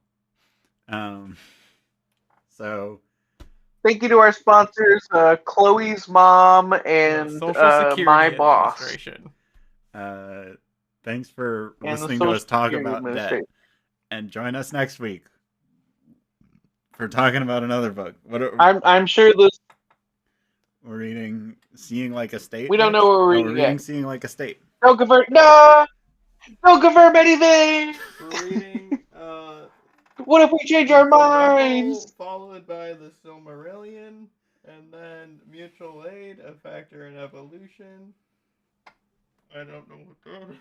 So Thank you to our sponsors, Chloe's mom and Social Security my boss. Administration. thanks for And the listening to Social us talk Security about debt. Administration. And join us next week for talking about another book. I'm sure this. We're reading Seeing Like a State. We don't know what we're reading reading yet. Seeing Like a State. Don't confirm. No! Don't confirm anything! We're reading What if we change our minds? followed by the Silmarillion, and then Mutual Aid, A Factor in Evolution. I don't know what that is.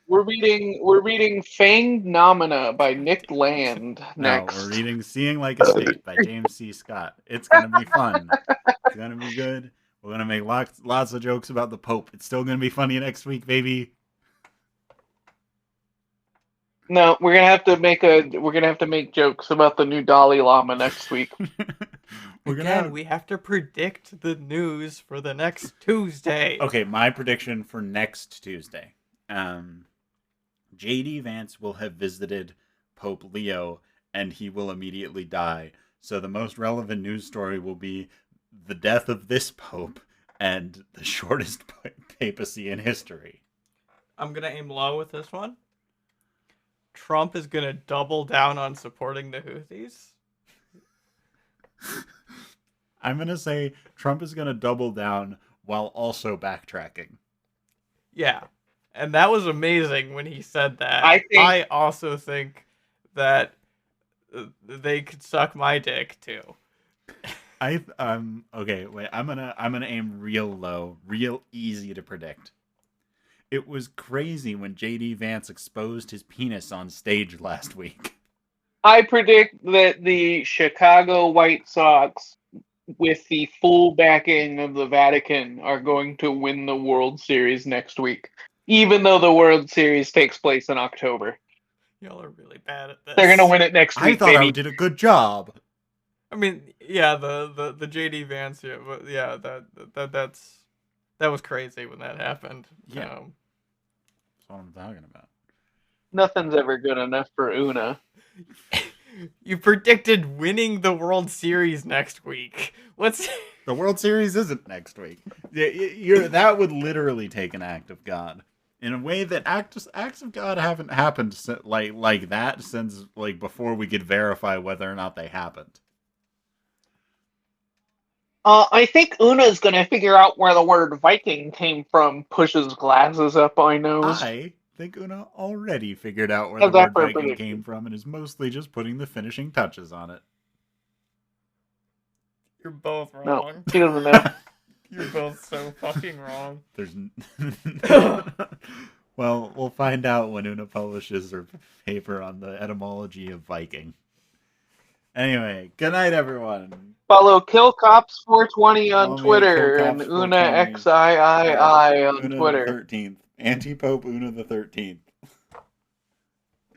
We're reading Fanged Nomina by Nick Land next. No, we're reading Seeing Like a State by James C. Scott. It's gonna be fun. It's gonna be good. We're gonna make lots of jokes about the Pope. It's still gonna be funny next week, baby. No, we're gonna have to make jokes about the new Dalai Lama next week. We have to predict the news for the next Tuesday. Okay, my prediction for next Tuesday. J.D. Vance will have visited Pope Leo, and he will immediately die. So the most relevant news story will be the death of this Pope and the shortest papacy in history. I'm gonna aim low with this one. Trump is gonna double down on supporting the Houthis. I'm going to say Trump is going to double down while also backtracking. Yeah. And that was amazing when he said that. I also think that they could suck my dick too. Okay, wait. I'm gonna aim real low, real easy to predict. It was crazy when J.D. Vance exposed his penis on stage last week. I predict that the Chicago White Sox, with the full backing of the Vatican, are going to win the World Series next week, even though the World Series takes place in October. Y'all are really bad at this. They're going to win it next I week, thought I baby. did a good job. I mean, yeah, the JD Vance, yeah, but yeah, that was crazy when that happened. Yeah. That's what I'm talking about. Nothing's ever good enough for Una. You predicted winning the World Series next week. What's The World Series isn't next week. That would literally take an act of God. In a way that acts of God haven't happened like that since like before we could verify whether or not they happened. I think Una's going to figure out where the word Viking came from, pushes glasses up my nose. I think Una already figured out where How's the that word for a Viking prediction? came from and is mostly just putting the finishing touches on it. You're both wrong. No, he doesn't know. You're both so fucking wrong. There's Well, we'll find out when Una publishes her paper on the etymology of Viking. Anyway, good night, everyone. Follow KillCops420 on Follow me at Twitter and KillCops420. UnaXIII on Una Twitter. the 13th. Anti-Pope Una the 13th.